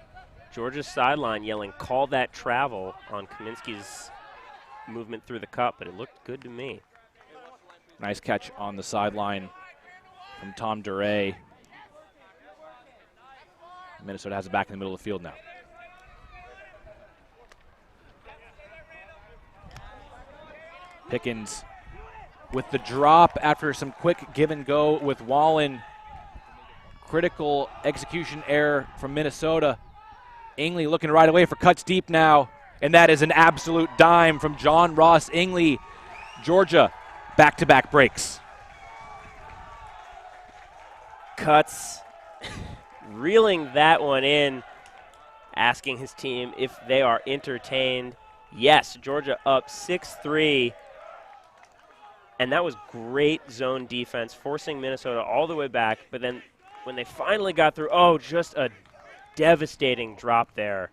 Speaker 1: Georgia's sideline yelling, "Call that travel," on Kaminsky's movement through the cup, but it looked good to me.
Speaker 2: Nice catch on the sideline from Tom Duray. Minnesota has it back in the middle of the field now. Pickens with the drop after some quick give and go with Wallen. Critical execution error from Minnesota. Ingley looking right away for Cutts deep now, and that is an absolute dime from John Ross Ingley. Georgia back-to-back breaks.
Speaker 1: Cuts, reeling that one in, asking his team if they are entertained. Yes, Georgia up 6-3. And that was great zone defense, forcing Minnesota all the way back. But then when they finally got through, oh, just a devastating drop there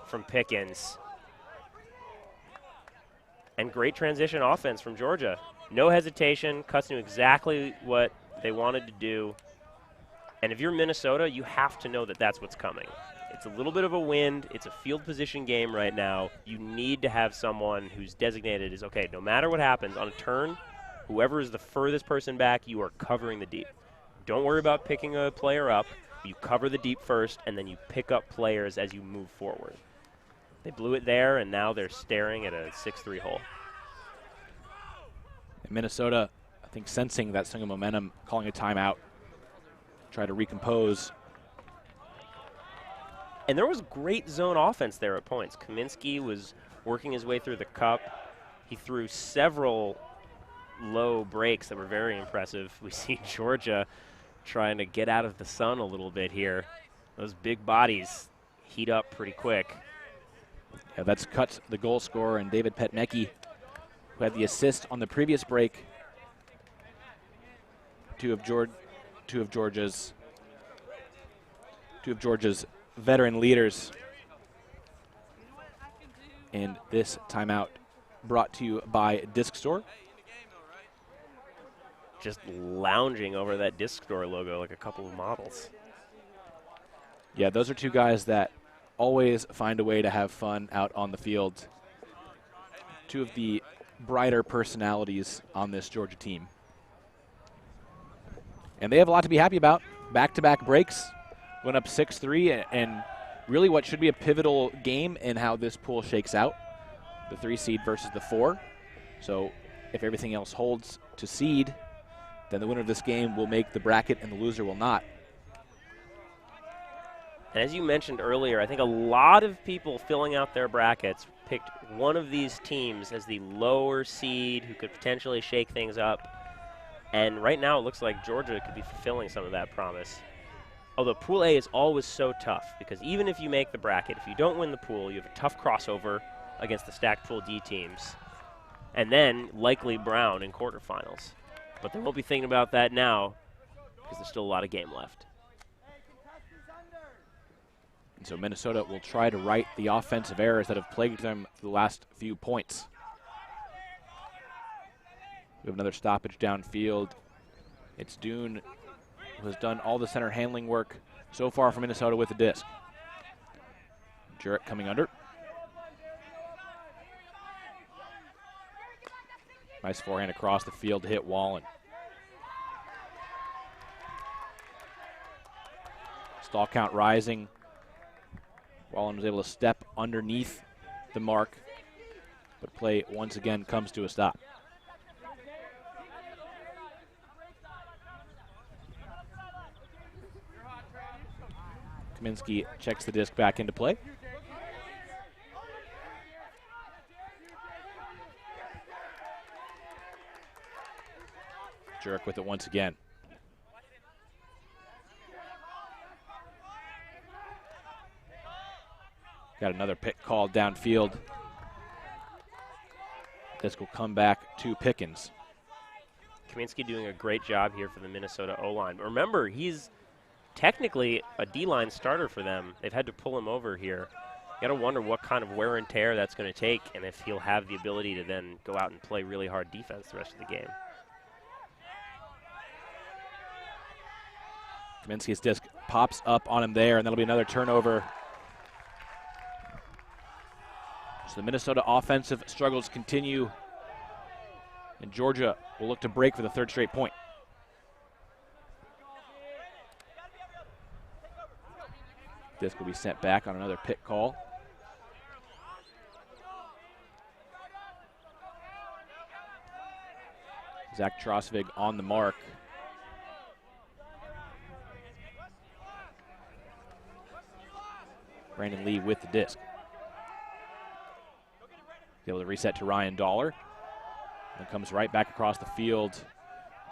Speaker 1: from Pickens. And great transition offense from Georgia. No hesitation. Cuts knew exactly what they wanted to do. And if you're Minnesota, you have to know that that's what's coming. It's a little bit of a wind. It's a field position game right now. You need to have someone who's designated as, okay, no matter what happens on a turn, whoever is the furthest person back, you are covering the deep. Don't worry about picking a player up. You cover the deep first, and then you pick up players as you move forward. They blew it there, and now they're staring at a 6-3 hole.
Speaker 2: And Minnesota, I think, sensing that swing of momentum, calling a timeout, try to recompose.
Speaker 1: And there was great zone offense there at points. Kaminsky was working his way through the cup. He threw several low breaks that were very impressive. We see Georgia trying to get out of the sun a little bit here. Those big bodies heat up pretty quick.
Speaker 2: Yeah, that's Cuts, the goal scorer, and David Petnecki, who had the assist on the previous break. Two of Georgia's veteran leaders. And this timeout brought to you by Disc Store.
Speaker 1: Just lounging over that Disc Store logo like a couple of models.
Speaker 2: Yeah, those are two guys that always find a way to have fun out on the field. Two of the brighter personalities on this Georgia team. And they have a lot to be happy about. Back-to-back breaks, went up 6-3, and really what should be a pivotal game in how this pool shakes out. The 3 seed versus the 4. So if everything else holds to seed, then the winner of this game will make the bracket and the loser will not.
Speaker 1: And as you mentioned earlier, I think a lot of people filling out their brackets picked one of these teams as the lower seed who could potentially shake things up. And right now it looks like Georgia could be fulfilling some of that promise. Although Pool A is always so tough because even if you make the bracket, if you don't win the pool, you have a tough crossover against the stacked Pool D teams. And then likely Brown in quarterfinals. But they won't be thinking about that now because there's still a lot of game left.
Speaker 2: And so Minnesota will try to right the offensive errors that have plagued them for the last few points. We have another stoppage downfield. It's Dune who has done all the center handling work so far for Minnesota with the disc. Jarrett coming under. Nice forehand across the field to hit Wallen. Stall count rising. Wallen was able to step underneath the mark, but play once again comes to a stop. Kaminsky checks the disc back into play. Jurek with it once again. Got another pick called downfield. Disc will come back to Pickens.
Speaker 1: Kaminsky doing a great job here for the Minnesota O-line. But remember, he's technically a D-line starter for them. They've had to pull him over here. You got to wonder what kind of wear and tear that's going to take and if he'll have the ability to then go out and play really hard defense the rest of the game.
Speaker 2: Kaminsky's disc pops up on him there, and that'll be another turnover. So the Minnesota offensive struggles continue, and Georgia will look to break for the third straight point. Disc will be sent back on another pick call. Zach Trosvig on the mark. Brandon Lee with the disc. Able to reset to Ryan Dollar. And comes right back across the field.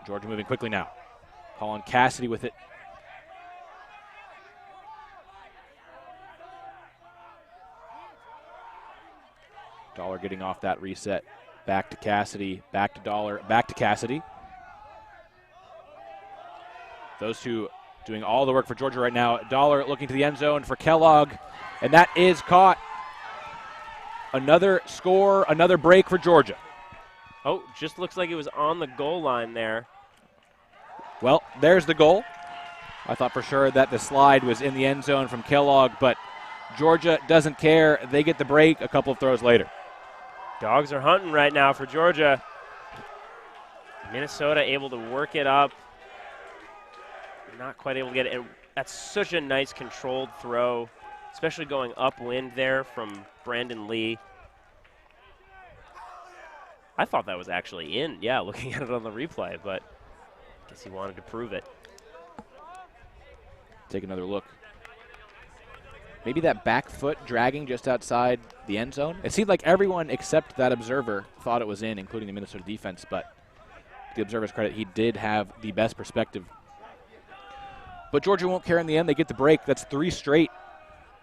Speaker 2: Georgia moving quickly now. Colin Cassidy with it Dollar getting off that reset. Back to Cassidy, back to Dollar, back to Cassidy. Those two doing all the work for Georgia right now. Dollar looking to the end zone for Kellogg, and that is caught. Another score, another break for Georgia.
Speaker 1: Oh, just looks like it was on the goal line there.
Speaker 2: Well, there's the goal. I thought for sure that the slide was in the end zone from Kellogg, but Georgia doesn't care. They get the break a couple of throws later.
Speaker 1: Dogs are hunting right now for Georgia. Minnesota able to work it up. Not quite able to get it. And that's such a nice controlled throw, especially going upwind there from Brandon Lee. I thought that was actually in, yeah, looking at it on the replay, but I guess he wanted to prove it.
Speaker 2: Take another look. Maybe that back foot dragging just outside the end zone. It seemed like everyone except that observer thought it was in, including the Minnesota defense, but to the observer's credit, he did have the best perspective. But Georgia won't care in the end. They get the break. That's 3 straight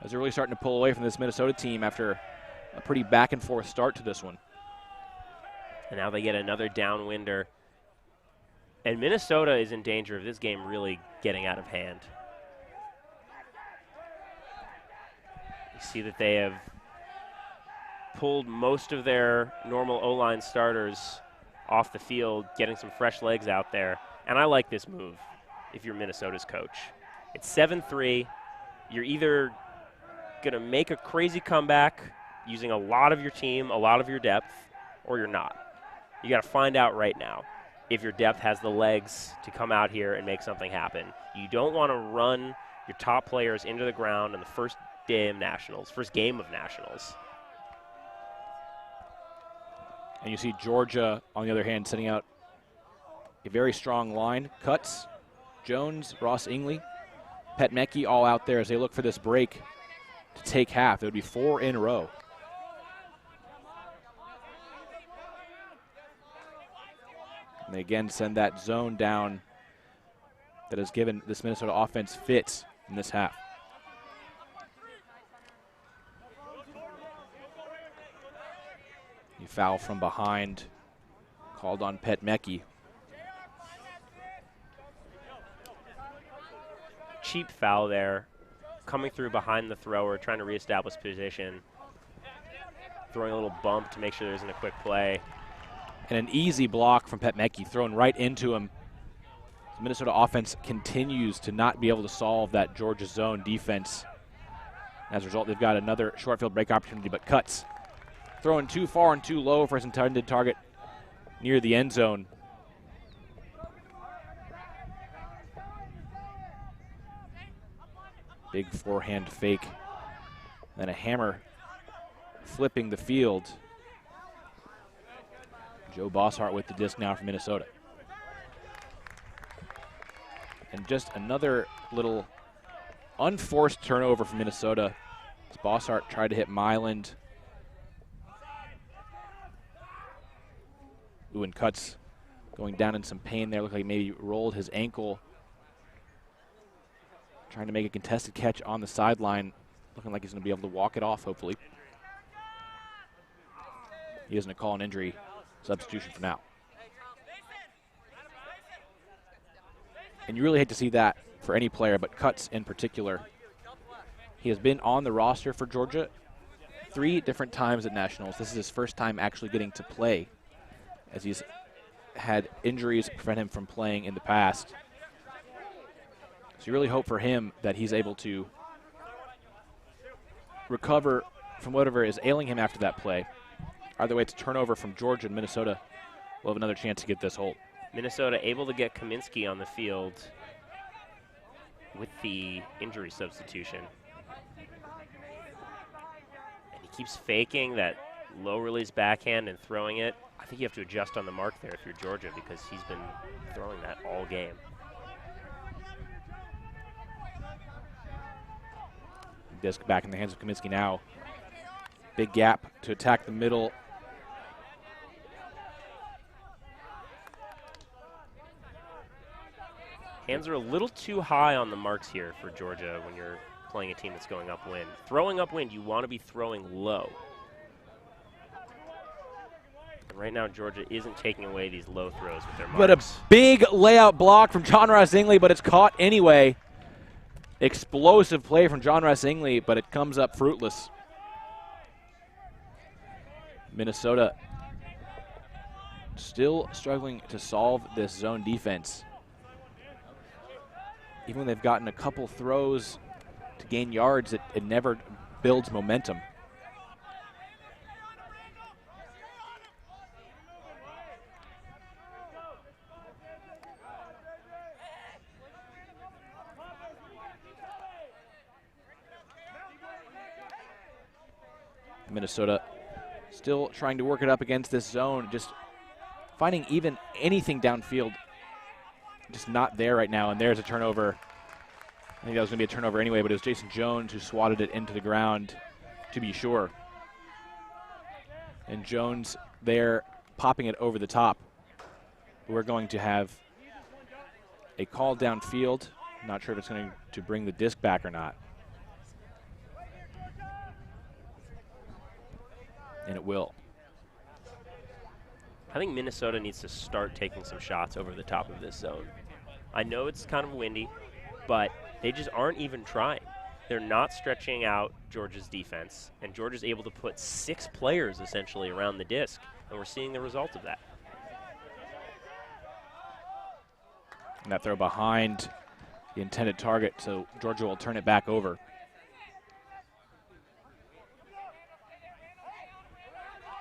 Speaker 2: as they're really starting to pull away from this Minnesota team after a pretty back-and-forth start to this one.
Speaker 1: And now they get another downwinder. And Minnesota is in danger of this game really getting out of hand. You see that they have pulled most of their normal O-line starters off the field, getting some fresh legs out there. And I like this move if you're Minnesota's coach. It's 7-3. You're either going to make a crazy comeback using a lot of your team, a lot of your depth, or you're not. You got to find out right now if your depth has the legs to come out here and make something happen. You don't want to run your top players into the ground on the first day of nationals, first game of nationals.
Speaker 2: And you see Georgia, on the other hand, sending out a very strong line. Cuts, Jones, Ross Ingley, Petmecki all out there as they look for this break to take half. It would be 4 in a row. And they again send that zone down that has given this Minnesota offense fits in this half. You foul from behind, called on Petmecki.
Speaker 1: Cheap foul there, coming through behind the thrower, trying to reestablish position, throwing a little bump to make sure there isn't a quick play.
Speaker 2: And an easy block from Petmecki, thrown right into him. The Minnesota offense continues to not be able to solve that Georgia zone defense. As a result, they've got another short field break opportunity, but Cuts throwing too far and too low for his intended target near the end zone. Big forehand fake. Then a hammer flipping the field. Joe Bosshart with the disc now for Minnesota. And just another little unforced turnover for Minnesota. As Bosshart tried to hit Myland. Ooh, and Cuts going down in some pain there. Looked like he maybe rolled his ankle. Trying to make a contested catch on the sideline. Looking like he's going to be able to walk it off, hopefully. He doesn't call an injury substitution for now. And you really hate to see that for any player, but Cuts in particular. He has been on the roster for Georgia 3 different times at Nationals. This is his first time actually getting to play, as he's had injuries prevent him from playing in the past. So you really hope for him that he's able to recover from whatever is ailing him after that play. Either way, it's a turnover from Georgia, and Minnesota will have another chance to get this hold.
Speaker 1: Minnesota able to get Kaminsky on the field with the injury substitution. And he keeps faking that low release backhand and throwing it. I think you have to adjust on the mark there if you're Georgia, because he's been throwing that all game.
Speaker 2: Disc back in the hands of Kaminsky now. Big gap to attack the middle.
Speaker 1: Hands are a little too high on the marks here for Georgia when you're playing a team that's going upwind. Throwing upwind, you want to be throwing low. And right now, Georgia isn't taking away these low throws with their marks.
Speaker 2: But a big layout block from John Ross Ingley, but it's caught anyway. Explosive play from John Ross Ingley, but it comes up fruitless. Minnesota still struggling to solve this zone defense. Even when they've gotten a couple throws to gain yards, it never builds momentum. Minnesota still trying to work it up against this zone, just finding even anything downfield, just not there right now. And there's a turnover. I think that was going to be a turnover anyway, but it was Jason Jones who swatted it into the ground, to be sure. And Jones there popping it over the top. We're going to have a call downfield. Not sure if it's going to bring the disc back or not. And it will.
Speaker 1: I think Minnesota needs to start taking some shots over the top of this zone. I know it's kind of windy, but they just aren't even trying. They're not stretching out Georgia's defense, and Georgia's able to put 6 players essentially around the disc, and we're seeing the result of that.
Speaker 2: And that throw behind the intended target, so Georgia will turn it back over.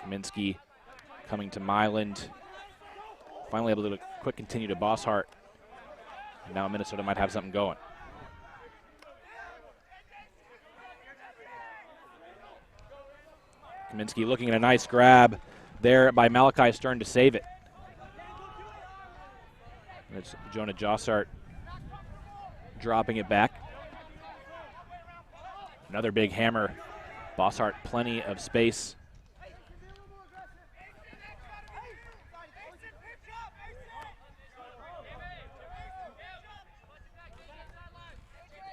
Speaker 2: Kaminsky coming to Myland. Finally able to quick continue to Bosshart. And now Minnesota might have something going. Kaminsky looking at a nice grab there by Malachi Stern to save it. It's Jonah Jossart dropping it back. Another big hammer. Bosshart plenty of space.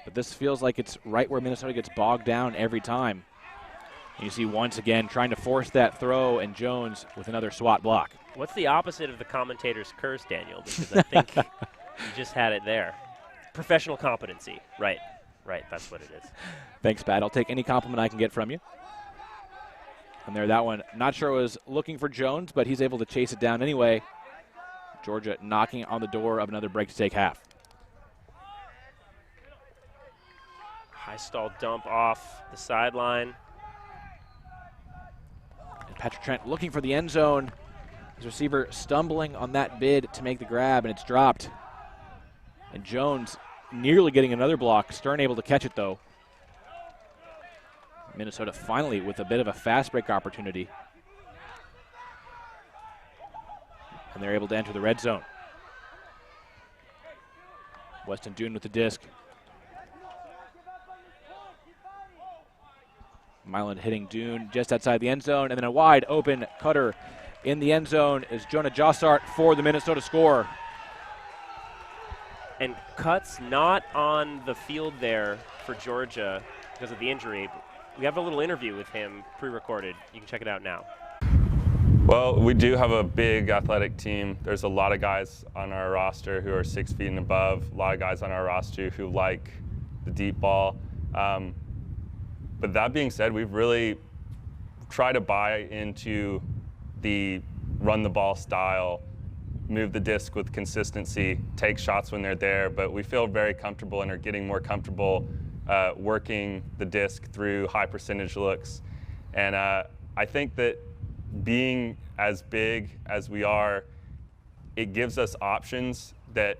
Speaker 2: But this feels like it's right where Minnesota gets bogged down every time. And you see once again trying to force that throw, and Jones with another SWAT block.
Speaker 1: What's the opposite of the commentator's curse, Daniel? Because I think you just had it there. Professional competency. Right, that's what it is.
Speaker 2: Thanks, Pat. I'll take any compliment I can get from you. And there, that one, not sure was looking for Jones, but he's able to chase it down anyway. Georgia knocking on the door of another break to take half.
Speaker 1: High stall dump off the sideline.
Speaker 2: And Patrick Trent looking for the end zone. His receiver stumbling on that bid to make the grab, and it's dropped. And Jones nearly getting another block. Stern able to catch it, though. Minnesota finally with a bit of a fast break opportunity. And they're able to enter the red zone. Weston Dune with the disc. Myland hitting Dune just outside the end zone, and then a wide open cutter in the end zone is Jonah Jossart for the Minnesota score.
Speaker 1: And Cuts not on the field there for Georgia because of the injury. We have a little interview with him pre-recorded. You can check it out now.
Speaker 9: Well, we do have a big athletic team. There's a lot of guys on our roster who are 6 feet and above, a lot of guys on our roster who like the deep ball. But that being said, we've really tried to buy into the run the ball style, move the disc with consistency, take shots when they're there, but we feel very comfortable and are getting more comfortable working the disc through high percentage looks. And I think that being as big as we are, it gives us options that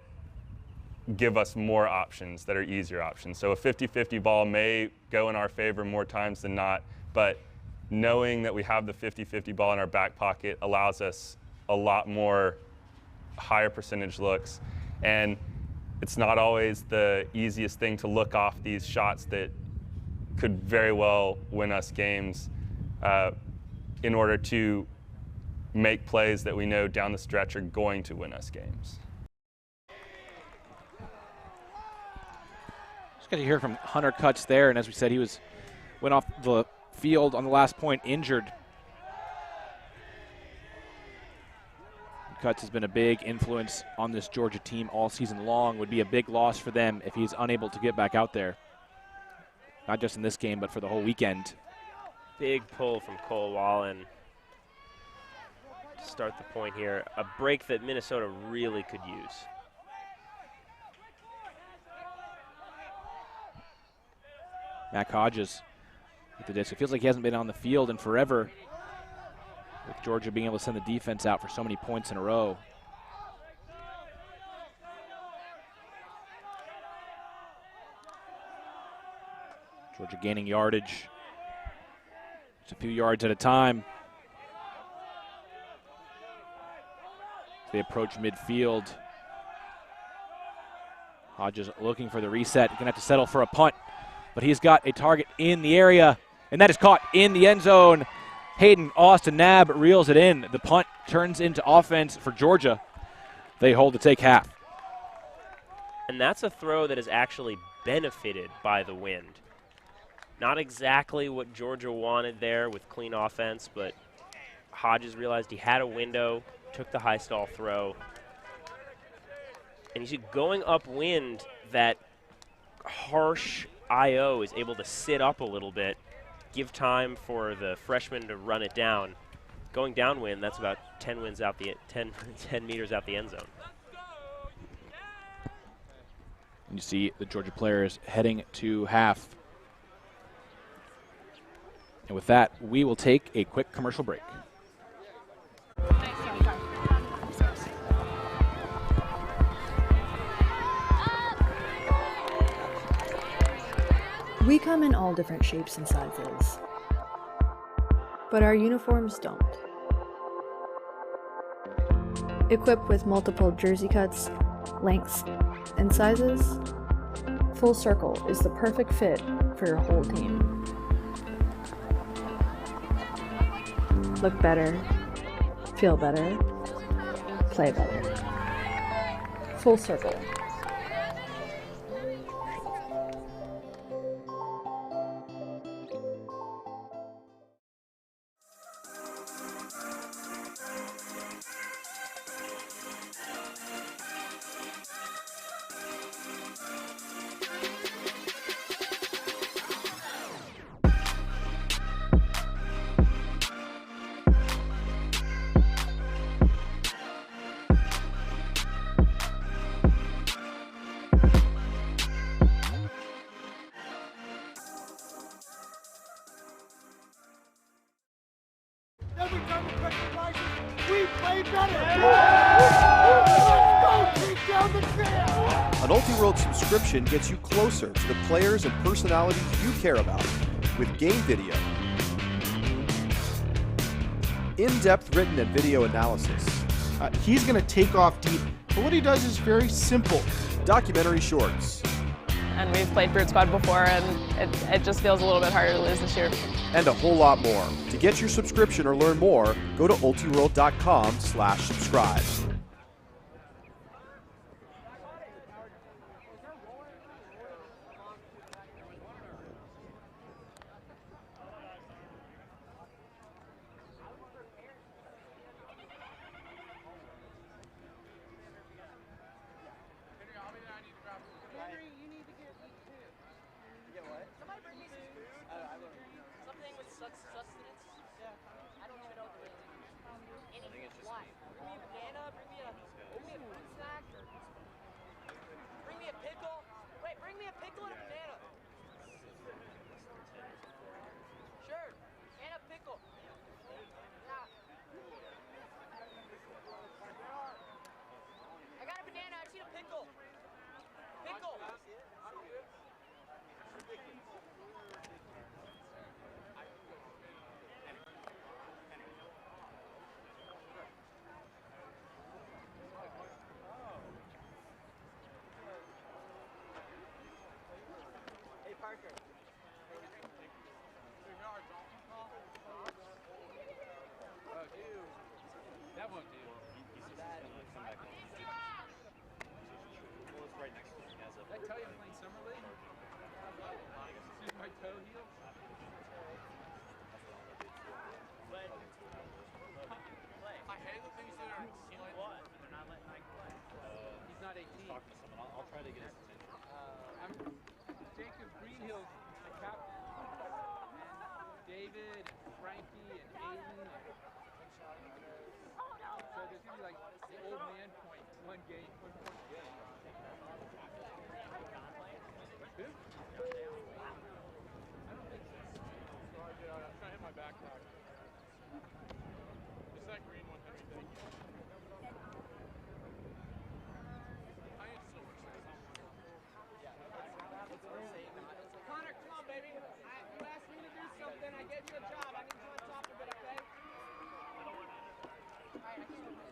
Speaker 9: give us more options that are easier options. So a 50-50 ball may go in our favor more times than not, but knowing that we have the 50-50 ball in our back pocket allows us a lot more higher percentage looks. And it's not always the easiest thing to look off these shots that could very well win us games in order to make plays that we know down the stretch are going to win us games.
Speaker 2: Got to hear from Hunter Cuts there, and as we said, he went off the field on the last point injured. Cuts has been a big influence on this Georgia team all season long. Would be a big loss for them if he's unable to get back out there. Not just in this game, but for the whole weekend.
Speaker 1: Big pull from Cole Wallen to start the point here. A break that Minnesota really could use.
Speaker 2: Mac Hodges with the disc. It feels like he hasn't been on the field in forever, with Georgia being able to send the defense out for so many points in a row. Georgia gaining yardage. Just a few yards at a time. They approach midfield. Hodges looking for the reset. Going to have to settle for a punt, but he's got a target in the area, and that is caught in the end zone. Hayden Austin Knabb reels it in. The punt turns into offense for Georgia. They hold to take half.
Speaker 1: And that's a throw that has actually benefited by the wind. Not exactly what Georgia wanted there with clean offense, but Hodges realized he had a window, took the high stall throw. And you see going upwind, that harsh IO is able to sit up a little bit, give time for the freshman to run it down. Going downwind, that's about 10 meters out the end zone.
Speaker 2: And you see the Georgia players heading to half. And with that, we will take a quick commercial break.
Speaker 10: We come in all different shapes and sizes, but our uniforms don't. Equipped with multiple jersey cuts, lengths, and sizes, Full Circle is the perfect fit for your whole team. Look better, feel better, play better. Full Circle.
Speaker 4: Every time the pressure rises, we play better. Let's go, keep down the field.
Speaker 11: An Ultiworld subscription gets you closer to the players and personalities you care about with game video, in-depth written and video analysis.
Speaker 4: He's going to take off deep, but what he does is very simple.
Speaker 11: Documentary shorts.
Speaker 12: And we've played Brute Squad before, and it just feels a little bit harder to lose this year.
Speaker 11: And a whole lot more. To get your subscription or learn more, go to ultiworld.com/subscribe.
Speaker 4: I hate the things that are like
Speaker 6: try to get his attention.
Speaker 5: I'm Jacob Greenhill, the captain, and David, Frankie, and Aiden. So there's gonna be like the old man point, one game, 1 point game. Who? I don't think so.
Speaker 6: Sorry, dude, I'm trying to hit my backpack. It's that green one, Henry, thank you. I am so excited.
Speaker 5: Connor, come on, baby. You asked me to do something. I gave you a job. I need you on top of it, okay? All right, I can't do this.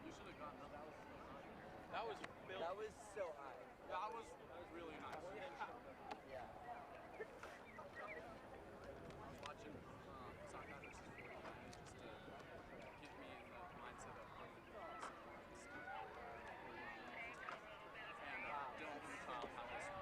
Speaker 6: You should have gotten up. That was Bill.
Speaker 4: That was so high.
Speaker 6: That was really nice.
Speaker 4: Yeah.
Speaker 6: I was watching Soccer versus 49 just to get me in the mindset of playing and Dylan can tell how this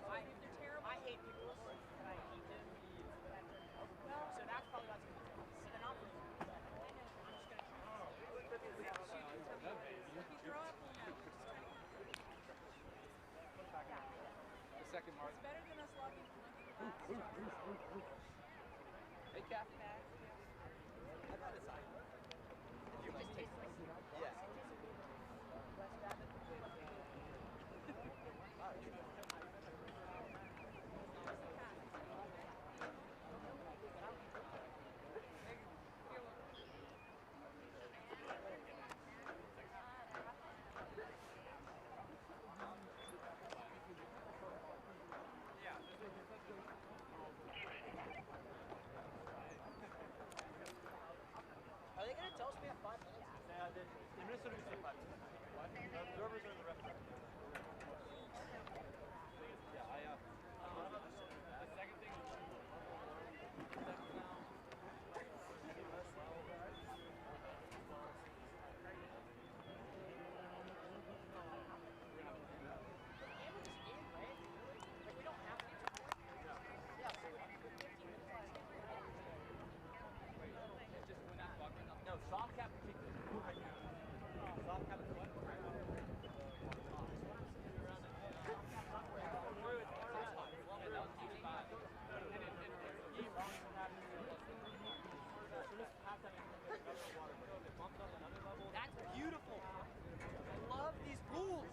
Speaker 13: I hate people, but I hate them. So that's probably what's going to happen. So they're not I'm just going to throw up
Speaker 5: The second mark.
Speaker 13: It's better than us logging
Speaker 5: Hey, Kathy.
Speaker 4: I thought it's high. Did you guys taste it? Yeah. Are they going to tell us we have 5 minutes?
Speaker 6: Yeah, the Minnesota would say 5 minutes. What? The observers are in the restaurant. Yeah, the second thing
Speaker 4: No, soft cap particularly. Soft cap is what? That's beautiful. I love these rules.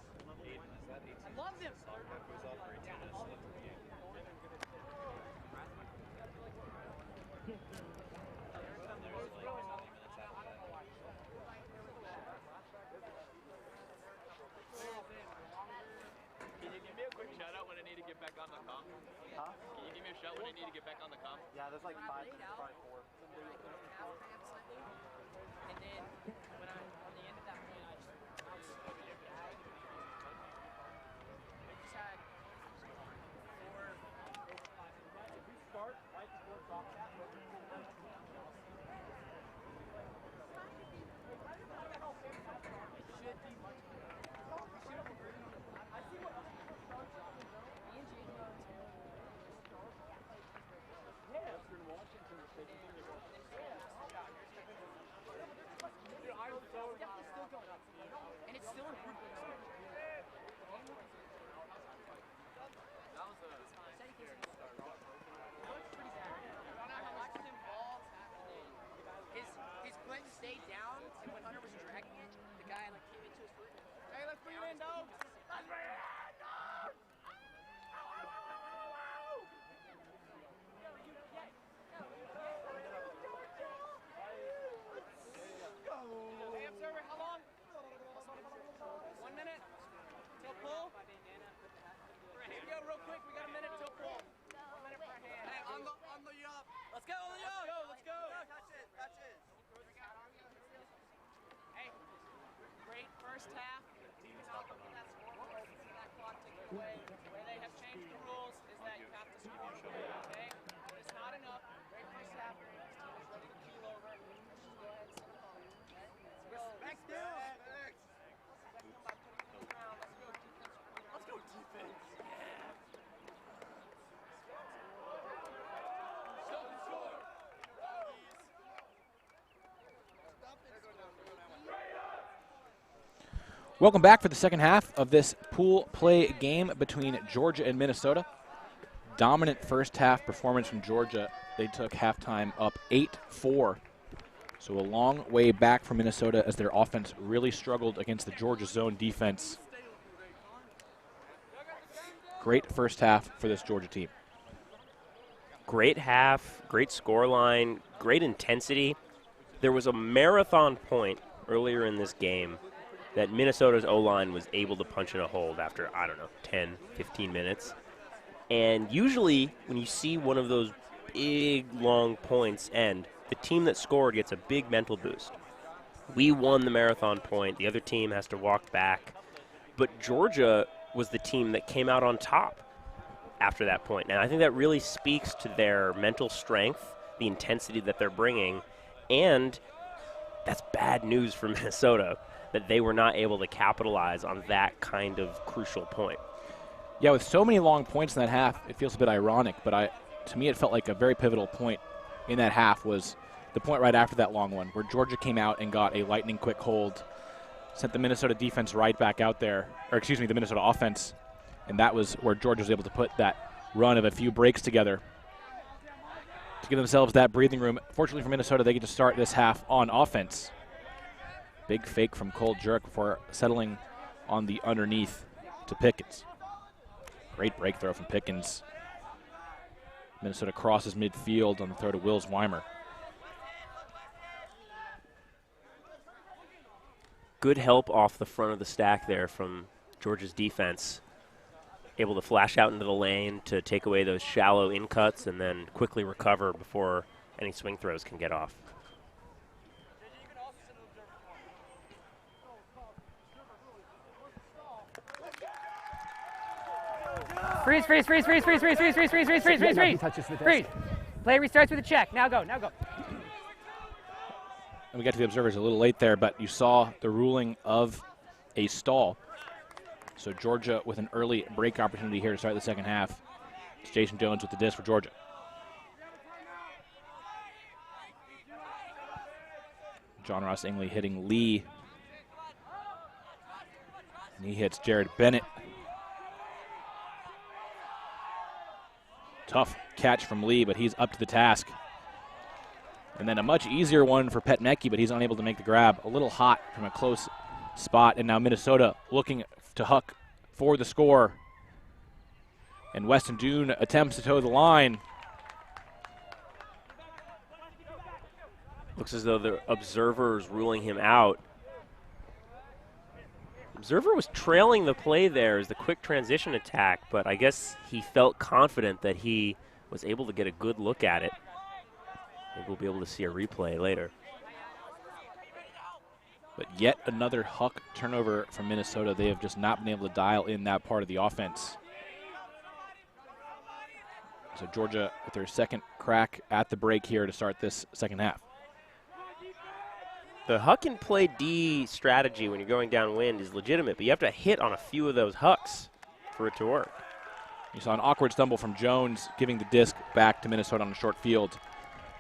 Speaker 4: I love them.
Speaker 14: Can you give me a quick shout out when I need to get back on the comp?
Speaker 4: Huh?
Speaker 14: Can you give me a shout when I need to get back on the comp?
Speaker 4: Yeah, there's like 5, probably 4.
Speaker 13: And then when I'm on the end of that point, I just had 4.
Speaker 4: If we start right before soft cap,
Speaker 13: should be much better. I see what me and Jake know too.
Speaker 4: yeah, Western Washington is taking
Speaker 2: Welcome back for the second half of this pool play game between Georgia and Minnesota. Dominant first half performance from Georgia. They took halftime up 8-4. So a long way back from Minnesota as their offense really struggled against the Georgia zone defense. Great first half for this Georgia team.
Speaker 1: Great half, great scoreline, great intensity. There was a marathon point earlier in this game that Minnesota's O-line was able to punch in a hold after, 10, 15 minutes. And usually when you see one of those big, long points end, the team that scored gets a big mental boost. We won the marathon point. The other team has to walk back. But Georgia was the team that came out on top after that point. And I think that really speaks to their mental strength, the intensity that they're bringing, and that's bad news for Minnesota, that they were not able to capitalize on that kind of crucial point.
Speaker 2: Yeah, with so many long points in that half, it feels a bit ironic, but to me it felt like a very pivotal point in that half was the point right after that long one, where Georgia came out and got a lightning quick hold, sent the Minnesota defense right back out there, the Minnesota offense, and that was where Georgia was able to put that run of a few breaks together to give themselves that breathing room. Fortunately for Minnesota, they get to start this half on offense. Big fake from Cole Jurek before settling on the underneath to Pickens. Great break throw from Pickens. Minnesota crosses midfield on the throw to Wills Weimer.
Speaker 1: Good help off the front of the stack there from Georgia's defense. Able to flash out into the lane to take away those shallow in-cuts and then quickly recover before any swing throws can get off.
Speaker 3: Freeze. Play restarts with a check. Now go.
Speaker 2: And we got to the observers a little late there, but you saw the ruling of a stall. So Georgia with an early break opportunity here to start the second half. It's Jason Jones with the disc for Georgia. John Ross Ingley hitting Lee. And he hits Jared Bennett. Tough catch from Lee, but he's up to the task. And then a much easier one for Petmecki, but he's unable to make the grab. A little hot from a close spot, and now Minnesota looking to Huck for the score. And Weston Dune attempts to toe the line.
Speaker 1: Looks as though the observer is ruling him out. Observer was trailing the play there as the quick transition attack, but I guess he felt confident that he was able to get a good look at it. Maybe we'll be able to see a replay later.
Speaker 2: But yet another Huck turnover from Minnesota. They have just not been able to dial in that part of the offense. So Georgia with their second crack at the break here to start this second half.
Speaker 1: The Huck and play D strategy when you're going downwind is legitimate, but you have to hit on a few of those Hucks for it to work.
Speaker 2: You saw an awkward stumble from Jones, giving the disc back to Minnesota on a short field.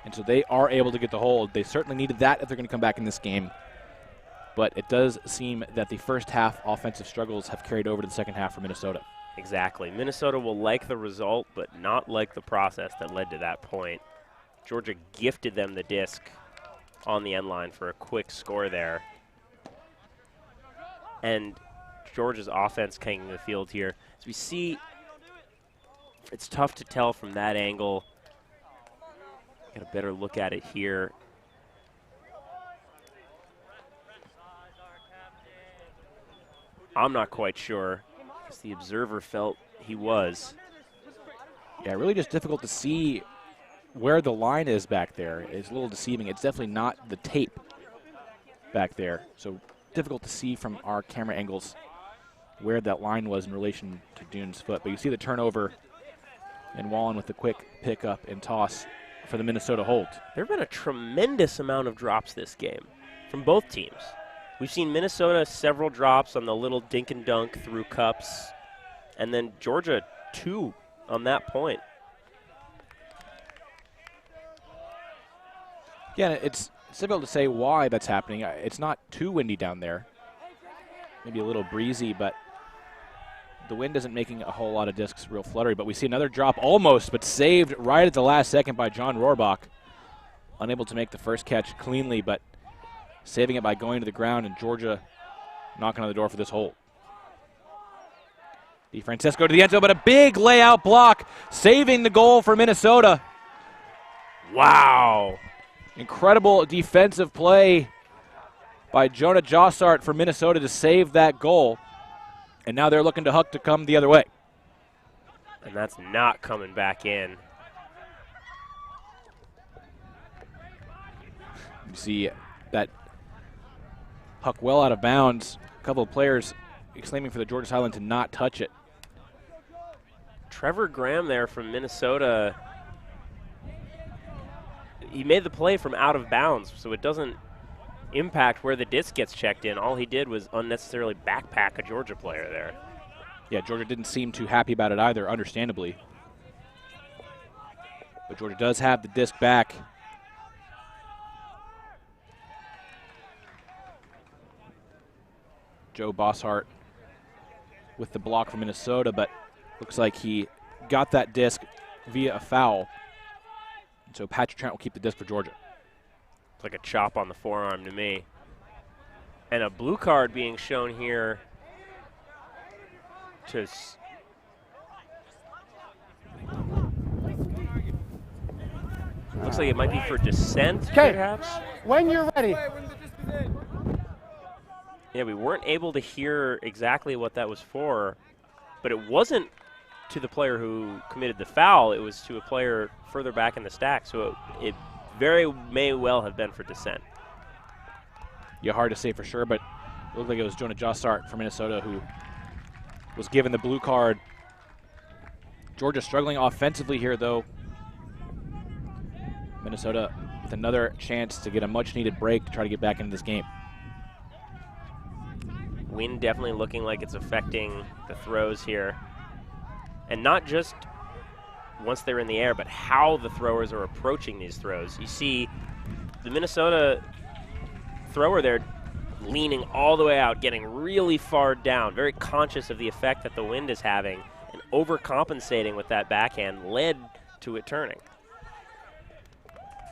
Speaker 2: And so they are able to get the hold. They certainly needed that if they're going to come back in this game. But it does seem that the first half offensive struggles have carried over to the second half for Minnesota.
Speaker 1: Exactly. Minnesota will like the result, but not like the process that led to that point. Georgia gifted them the disc on the end line for a quick score there. And Georgia's offense taking the field here. As we see, it's tough to tell from that angle. Get a better look at it here. I'm not quite sure, because the observer felt he was.
Speaker 2: Yeah, really just difficult to see where the line is back there. It's a little deceiving. It's definitely not the tape back there. So difficult to see from our camera angles where that line was in relation to Dune's foot. But you see the turnover and Wallen with the quick pickup and toss for the Minnesota hold.
Speaker 1: There have been a tremendous amount of drops this game from both teams. We've seen Minnesota several drops on the little dink and dunk through cups, and then Georgia 2 on that point.
Speaker 2: Yeah, it's difficult to say why that's happening. It's not too windy down there. maybe a little breezy, but the wind isn't making a whole lot of discs real fluttery. But we see another drop almost, but saved right at the last second by John Rohrbach. Unable to make the first catch cleanly, but saving it by going to the ground, and Georgia knocking on the door for this hole. DeFrancesco to the end zone, but a big layout block, saving the goal for Minnesota. Wow. Incredible defensive play by Jonah Jossart for Minnesota to save that goal. And now they're looking to Huck to come the other way.
Speaker 1: And that's not coming back in.
Speaker 2: You see that Huck well out of bounds. A couple of players exclaiming for the Georgia sideline to not touch it.
Speaker 1: Trevor Graham there from Minnesota, he made the play from out of bounds, so it doesn't impact where the disc gets checked in. All he did was unnecessarily backpack a Georgia player there.
Speaker 2: Yeah, Georgia didn't seem too happy about it either, understandably. But Georgia does have the disc back. Joe Bossart with the block from Minnesota, but looks like he got that disc via a foul. And so Patrick Trent will keep the disc for Georgia.
Speaker 1: It's like a chop on the forearm to me. And a blue card being shown here to looks like it might be for dissent, perhaps.
Speaker 4: When you're ready.
Speaker 1: Yeah, we weren't able to hear exactly what that was for, but it wasn't to the player who committed the foul. It was to a player further back in the stack, so it very may well have been for dissent.
Speaker 2: Yeah, hard to say for sure, but it looked like it was Jonah Jossart from Minnesota who was given the blue card. Georgia struggling offensively here, though. Minnesota with another chance to get a much-needed break to try to get back into this game.
Speaker 1: Wind definitely looking like it's affecting the throws here. And not just once they're in the air, but how the throwers are approaching these throws. You see the Minnesota thrower there leaning all the way out, getting really far down, very conscious of the effect that the wind is having, and overcompensating with that backhand led to it turning.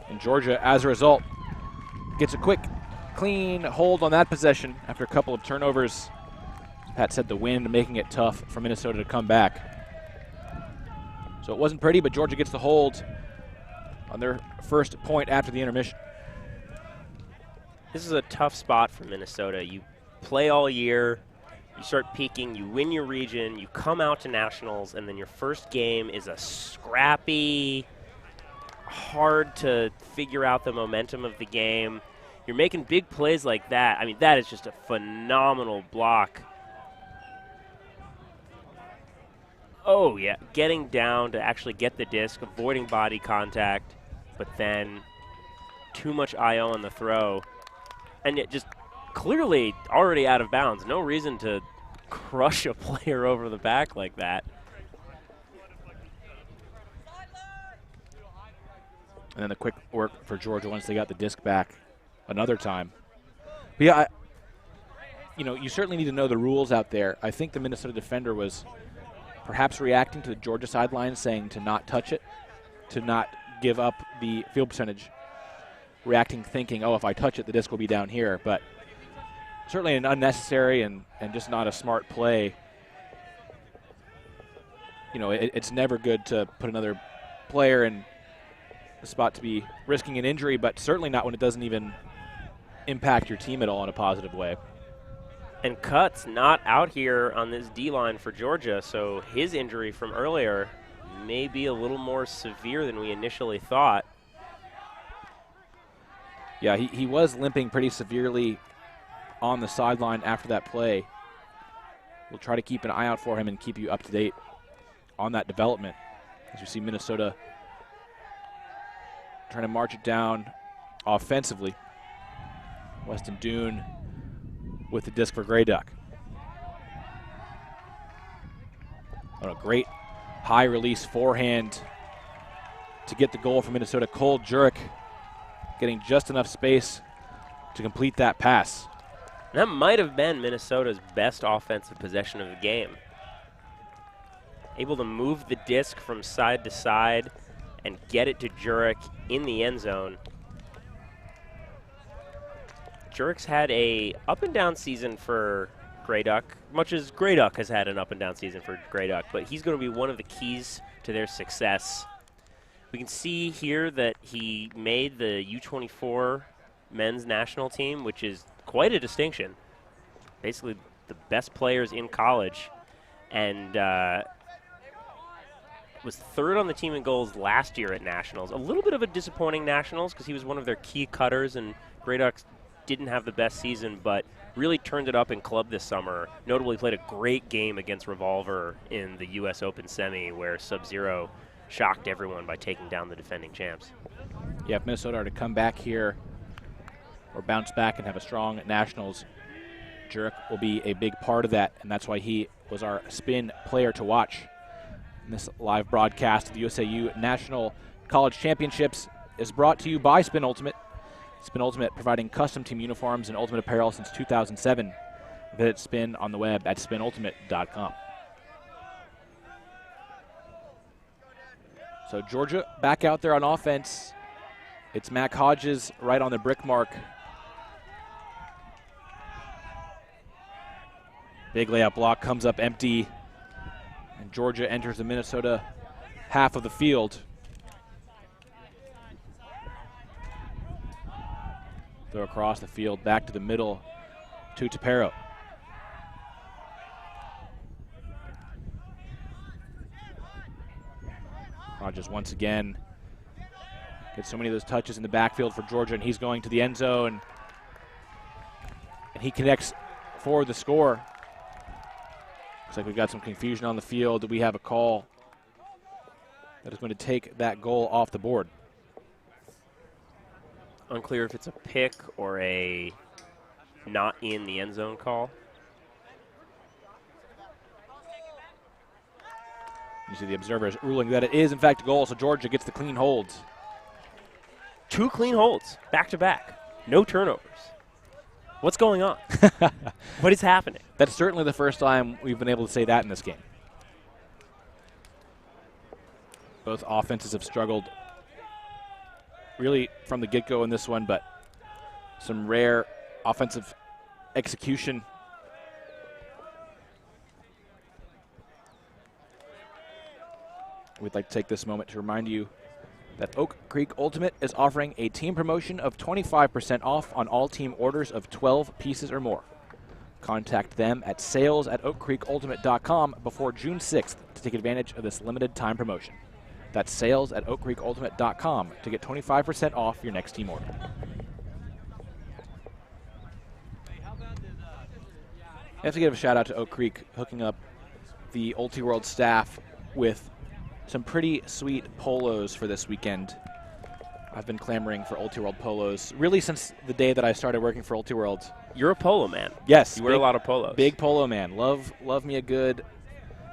Speaker 2: And Georgia, as a result, gets a quick, clean hold on that possession after a couple of turnovers. Pat said the wind making it tough for Minnesota to come back. So it wasn't pretty, but Georgia gets the hold on their first point after the intermission.
Speaker 1: This is a tough spot for Minnesota. You play all year, you start peaking, you win your region, you come out to nationals, and then your first game is a scrappy, hard to figure out the momentum of the game. You're making big plays like that. I mean, that is just a phenomenal block. Oh, yeah, getting down to actually get the disc, avoiding body contact, but then too much I.O. on the throw. And it just clearly already out of bounds. No reason to crush a player over the back like that.
Speaker 2: And then the quick work for Georgia once they got the disc back another time. But yeah, you certainly need to know the rules out there. I think the Minnesota defender was perhaps reacting to the Georgia sideline, saying to not touch it, to not give up the field percentage. Reacting, thinking, oh, if I touch it, the disc will be down here. But certainly an unnecessary and just not a smart play. It's never good to put another player in a spot to be risking an injury, but certainly not when it doesn't even impact your team at all in a positive way.
Speaker 1: And Cutts not out here on this D-line for Georgia, so his injury from earlier may be a little more severe than we initially thought.
Speaker 2: Yeah, he was limping pretty severely on the sideline after that play. We'll try to keep an eye out for him and keep you up to date on that development. As you see Minnesota trying to march it down offensively. Weston Dune with the disc for Grey Duck. On a great high release forehand to get the goal for Minnesota. Cole Jurek getting just enough space to complete that pass.
Speaker 1: And that might have been Minnesota's best offensive possession of the game. Able to move the disc from side to side and get it to Jurek in the end zone. Jurek's had a up and down season for Grey Duck, much as Grey Duck has had an up and down season for Grey Duck, but he's going to be one of the keys to their success. We can see here that he made the U24 men's national team, which is quite a distinction. Basically the best players in college, and was third on the team in goals last year at Nationals. A little bit of a disappointing Nationals because he was one of their key cutters, and Grey Ducks didn't have the best season, but really turned it up in club this summer. Notably played a great game against Revolver in the U.S. Open semi where Sub-Zero shocked everyone by taking down the defending champs.
Speaker 2: Yeah, if Minnesota are to come back here or bounce back and have a strong Nationals, Jurek will be a big part of that, and that's why he was our spin player to watch. And this live broadcast of the USAU National College Championships is brought to you by Spin Ultimate. Spin Ultimate providing custom team uniforms and ultimate apparel since 2007. Visit Spin on the web at spinultimate.com. So Georgia back out there on offense. It's Mac Hodges right on the brick mark. Big layup block comes up empty. And Georgia enters the Minnesota half of the field. Throw across the field, back to the middle to Tapero. Hodges once again gets so many of those touches in the backfield for Georgia, and he's going to the end zone. And he connects for the score. Looks like we've got some confusion on the field. We have a call that is going to take that goal off the board.
Speaker 1: Unclear if it's a pick or a not in the end zone call.
Speaker 2: You see the observers ruling that it is, in fact, a goal, so Georgia gets the clean holds.
Speaker 1: 2 clean holds, back to back. No turnovers. What's going on? What is happening?
Speaker 2: That's certainly the first time we've been able to say that in this game. Both offenses have struggled really from the get-go in this one, but some rare offensive execution. We'd like to take this moment to remind you that Oak Creek Ultimate is offering a team promotion of 25% off on all team orders of 12 pieces or more. Contact them at sales@oakcreekultimate.com before June 6th to take advantage of this limited time promotion. That's sales@oakcreekultimate.com to get 25% off your next team order. I have to give a shout out to Oak Creek hooking up the Ultiworld staff with some pretty sweet polos for this weekend. I've been clamoring for Ultiworld polos really since the day that I started working for Ultiworld.
Speaker 1: You're a polo man.
Speaker 2: Yes.
Speaker 1: You wear a lot of polos.
Speaker 2: Big polo man. Love me a good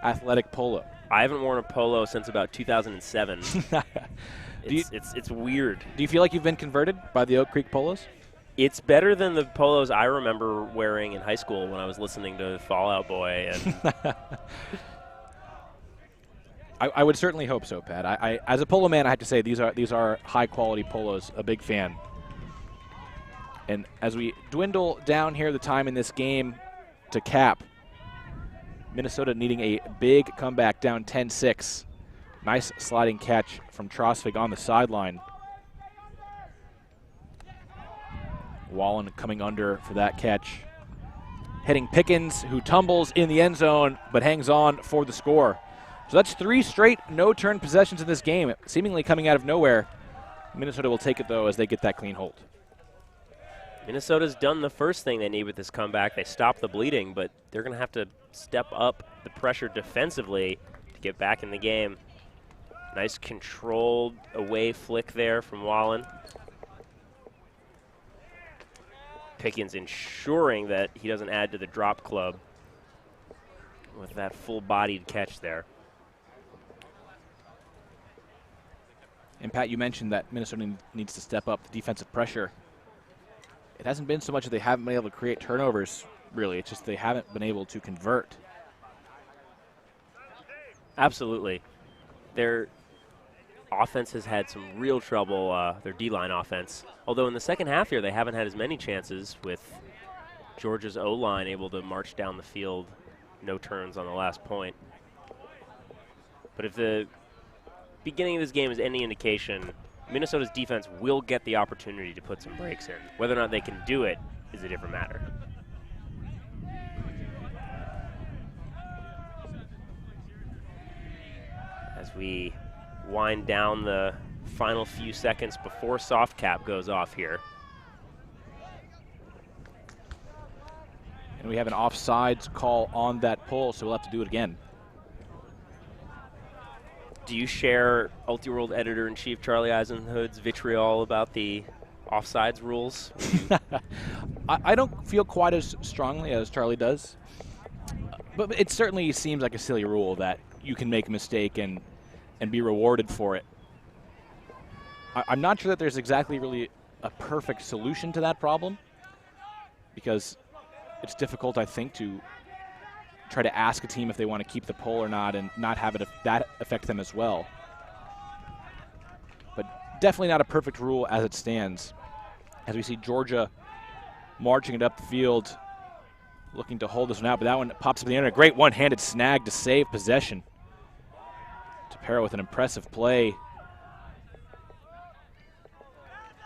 Speaker 2: athletic polo.
Speaker 1: I haven't worn a polo since about 2007. It's weird.
Speaker 2: Do you feel like you've been converted by the Oak Creek polos?
Speaker 1: It's better than the polos I remember wearing in high school when I was listening to Fall Out Boy. And
Speaker 2: I would certainly hope so, Pat. I as a polo man, I have to say these are high quality polos. A big fan. And as we dwindle down here the time in this game to cap, Minnesota needing a big comeback, down 10-6. Nice sliding catch from Trosvig on the sideline. Wallen coming under for that catch. Heading Pickens, who tumbles in the end zone but hangs on for the score. So that's 3 straight no-turn possessions in this game, seemingly coming out of nowhere. Minnesota will take it, though, as they get that clean hold.
Speaker 1: Minnesota's done the first thing they need with this comeback. They stopped the bleeding, but they're going to have to step up the pressure defensively to get back in the game. Nice controlled away flick there from Wallen. Pickens ensuring that he doesn't add to the drop club with that full-bodied catch there.
Speaker 2: And Pat, you mentioned that Minnesota needs to step up the defensive pressure. it hasn't been so much that they haven't been able to create turnovers, really. It's just they haven't been able to convert.
Speaker 1: Absolutely. Their offense has had some real trouble, their D-line offense. Although in the second half here, they haven't had as many chances, with Georgia's O-line able to march down the field, no turns on the last point. But if the beginning of this game is any indication, Minnesota's defense will get the opportunity to put some breaks in. Whether or not they can do it is a different matter. As we wind down the final few seconds before soft cap goes off here.
Speaker 2: And we have an offsides call on that pull, so we'll have to do it again.
Speaker 1: Do you share Ultiworld editor-in-chief Charlie Eisenhood's vitriol about the offsides rules?
Speaker 2: I don't feel quite as strongly as Charlie does, but it certainly seems like a silly rule that you can make a mistake and be rewarded for it. I'm not sure that there's exactly really a perfect solution to that problem, because it's difficult, I think, to try to ask a team if they want to keep the pull or not and not have that affect them as well. But definitely not a perfect rule as it stands. As we see Georgia marching it up the field, looking to hold this one out, but that one pops up in the air. A great one-handed snag to save possession. Tapera with an impressive play.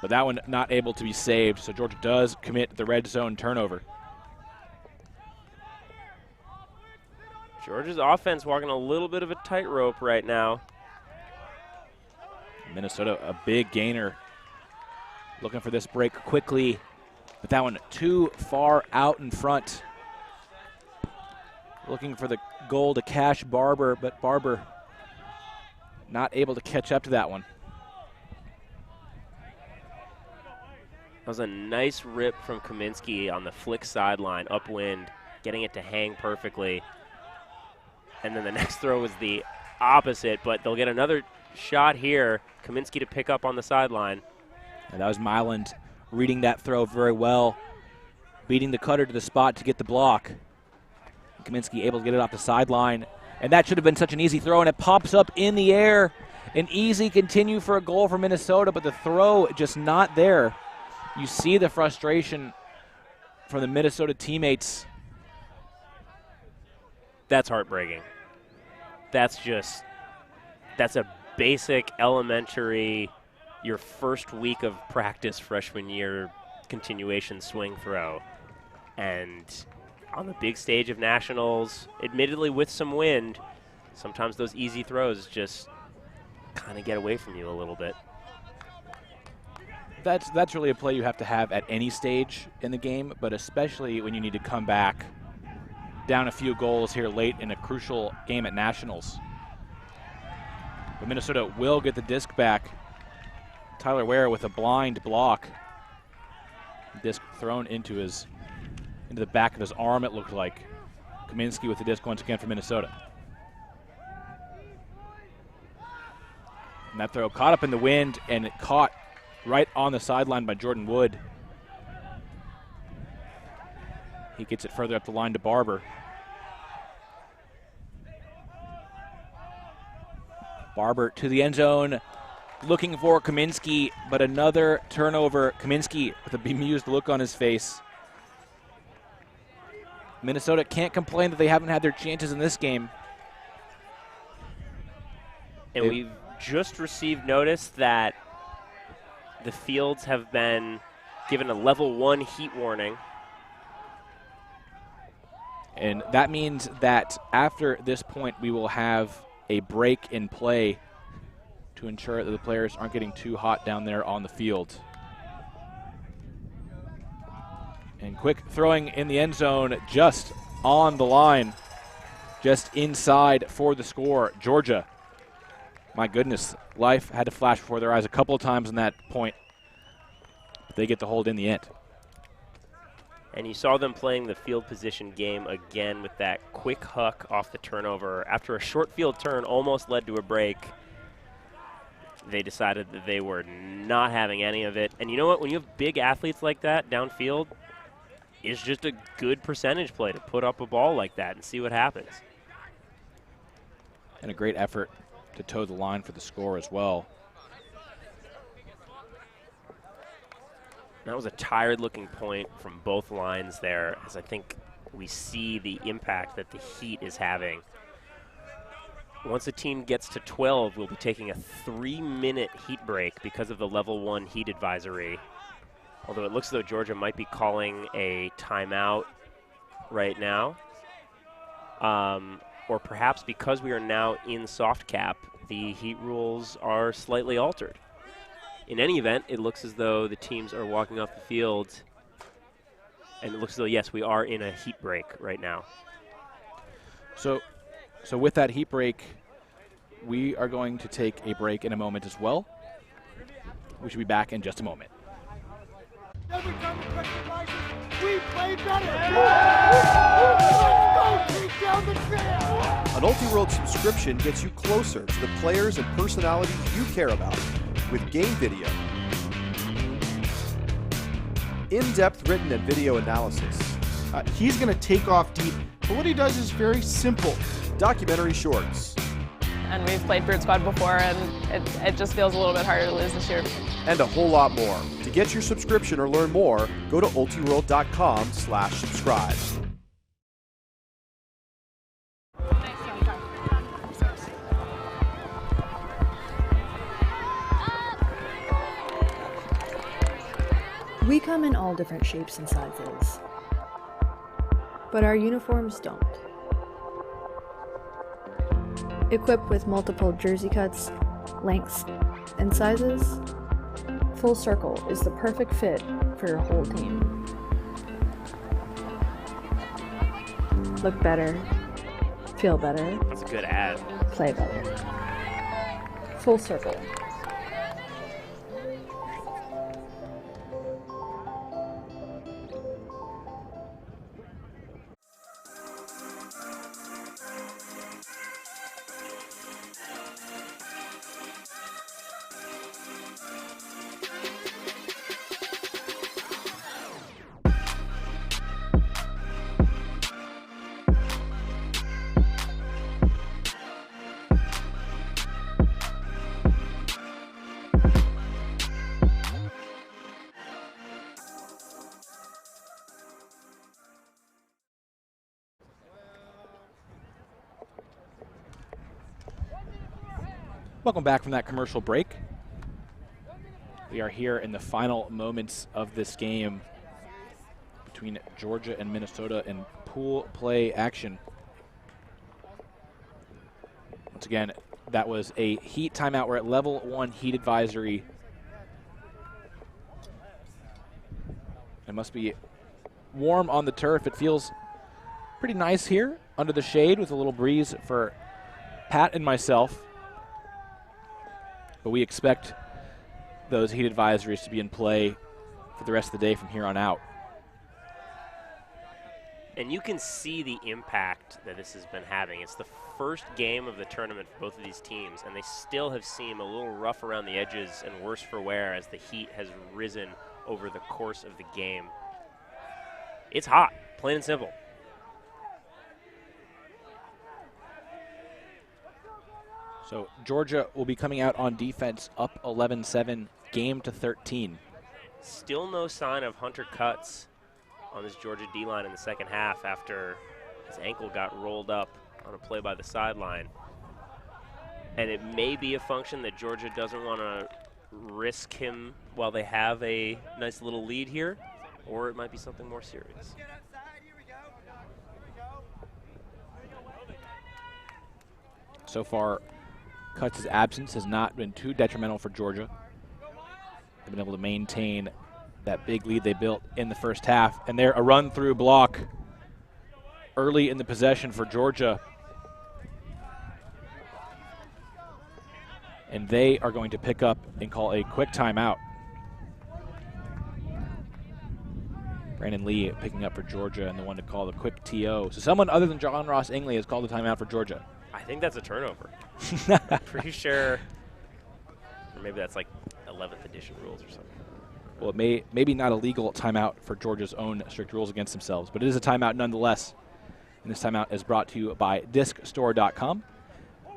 Speaker 2: But that one not able to be saved, so Georgia does commit the red zone turnover.
Speaker 1: Georgia's offense walking a little bit of a tightrope right now.
Speaker 2: Minnesota, a big gainer, looking for this break quickly, but that one too far out in front. Looking for the goal to cash Barber, but Barber not able to catch up to that one.
Speaker 1: That was a nice rip from Kaminsky on the flick sideline, upwind, getting it to hang perfectly. And then the next throw was the opposite, but they'll get another shot here. Kaminsky to pick up on the sideline.
Speaker 2: And that was Myland reading that throw very well, beating the cutter to the spot to get the block. Kaminsky able to get it off the sideline. And that should have been such an easy throw, and it pops up in the air. An easy continue for a goal for Minnesota, but the throw just not there. You see the frustration from the Minnesota teammates.
Speaker 1: That's heartbreaking. That's a basic elementary, your first week of practice freshman year continuation swing throw. And on the big stage of nationals, admittedly with some wind, sometimes those easy throws just kind of get away from you a little bit.
Speaker 2: That's really a play you have to have at any stage in the game, but especially when you need to come back down a few goals here late in a crucial game at nationals. But Minnesota will get the disc back. Tyler Ware with a blind block. Disc thrown into the back of his arm, it looked like. Kaminsky with the disc once again for Minnesota. And that throw caught up in the wind, and it caught right on the sideline by Jordan Wood. He gets it further up the line to Barber. Barber to the end zone, looking for Kaminsky, but another turnover. Kaminsky with a bemused look on his face. Minnesota can't complain that they haven't had their chances in this game.
Speaker 1: And we've just received notice that the fields have been given a level 1 heat warning.
Speaker 2: And that means that after this point, we will have a break in play to ensure that the players aren't getting too hot down there on the field. And quick throwing in the end zone, just on the line, just inside for the score. Georgia, my goodness, life had to flash before their eyes a couple of times on that point. But they get to hold in the end.
Speaker 1: And you saw them playing the field position game again with that quick huck off the turnover. After a short field turn almost led to a break, they decided that they were not having any of it. And you know what? When you have big athletes like that downfield, it's just a good percentage play to put up a ball like that and see what happens.
Speaker 2: And a great effort to toe the line for the score as well.
Speaker 1: That was a tired-looking point from both lines there, as I think we see the impact that the heat is having. Once a team gets to 12, we'll be taking a 3-minute heat break because of the level 1 heat advisory. Although it looks as though Georgia might be calling a timeout right now. Or perhaps because we are now in soft cap, the heat rules are slightly altered. In any event, it looks as though the teams are walking off the field, and it looks as though, yes, we are in a heat break right now.
Speaker 2: So with that heat break, we are going to take a break in a moment as well. We should be back in just a moment.
Speaker 5: Every time we press the license, we play better. Let's go, keep down the trail.
Speaker 11: An Ultiworld subscription gets you closer to the players and personalities you care about with game video, in-depth written and video analysis.
Speaker 4: He's going to take off deep, but what he does is very simple.
Speaker 11: Documentary shorts.
Speaker 12: And we've played Brute Squad before, and it just feels a little bit harder to lose this year.
Speaker 11: And a whole lot more. To get your subscription or learn more, go to ultiworld.com/subscribe.
Speaker 10: We come in all different shapes and sizes, but our uniforms don't. Equipped with multiple jersey cuts, lengths, and sizes, Full Circle is the perfect fit for your whole team. Look better, feel better,
Speaker 1: That's a good ad.
Speaker 10: play better. Full Circle.
Speaker 2: Welcome back from that commercial break. We are here in the final moments of this game between Georgia and Minnesota in pool play action. Once again, that was a heat timeout. We're at level 1 heat advisory. It must be warm on the turf. It feels pretty nice here under the shade with a little breeze for Pat and myself. But we expect those heat advisories to be in play for the rest of the day from here on out.
Speaker 1: And you can see the impact that this has been having. It's the first game of the tournament for both of these teams, and they still have seemed a little rough around the edges and worse for wear as the heat has risen over the course of the game. It's hot, plain and simple.
Speaker 2: So Georgia will be coming out on defense up 11-7, game to 13.
Speaker 1: Still no sign of Hunter Cutts on this Georgia D-line in the second half after his ankle got rolled up on a play by the sideline. And it may be a function that Georgia doesn't want to risk him while they have a nice little lead here, or it might be something more serious.
Speaker 2: So far, Cutts' absence has not been too detrimental for Georgia. They've been able to maintain that big lead they built in the first half. And there, a run-through block early in the possession for Georgia. And they are going to pick up and call a quick timeout. Brandon Lee picking up for Georgia and the one to call the quick TO. So someone other than John Ross Ingley has called the timeout for Georgia.
Speaker 1: I think that's a turnover. Pretty sure Or maybe that's like 11th edition rules or something.
Speaker 2: Well, it maybe not a legal timeout for Georgia's own strict rules against themselves, but it is a timeout nonetheless. And this timeout is brought to you by DiscStore.com.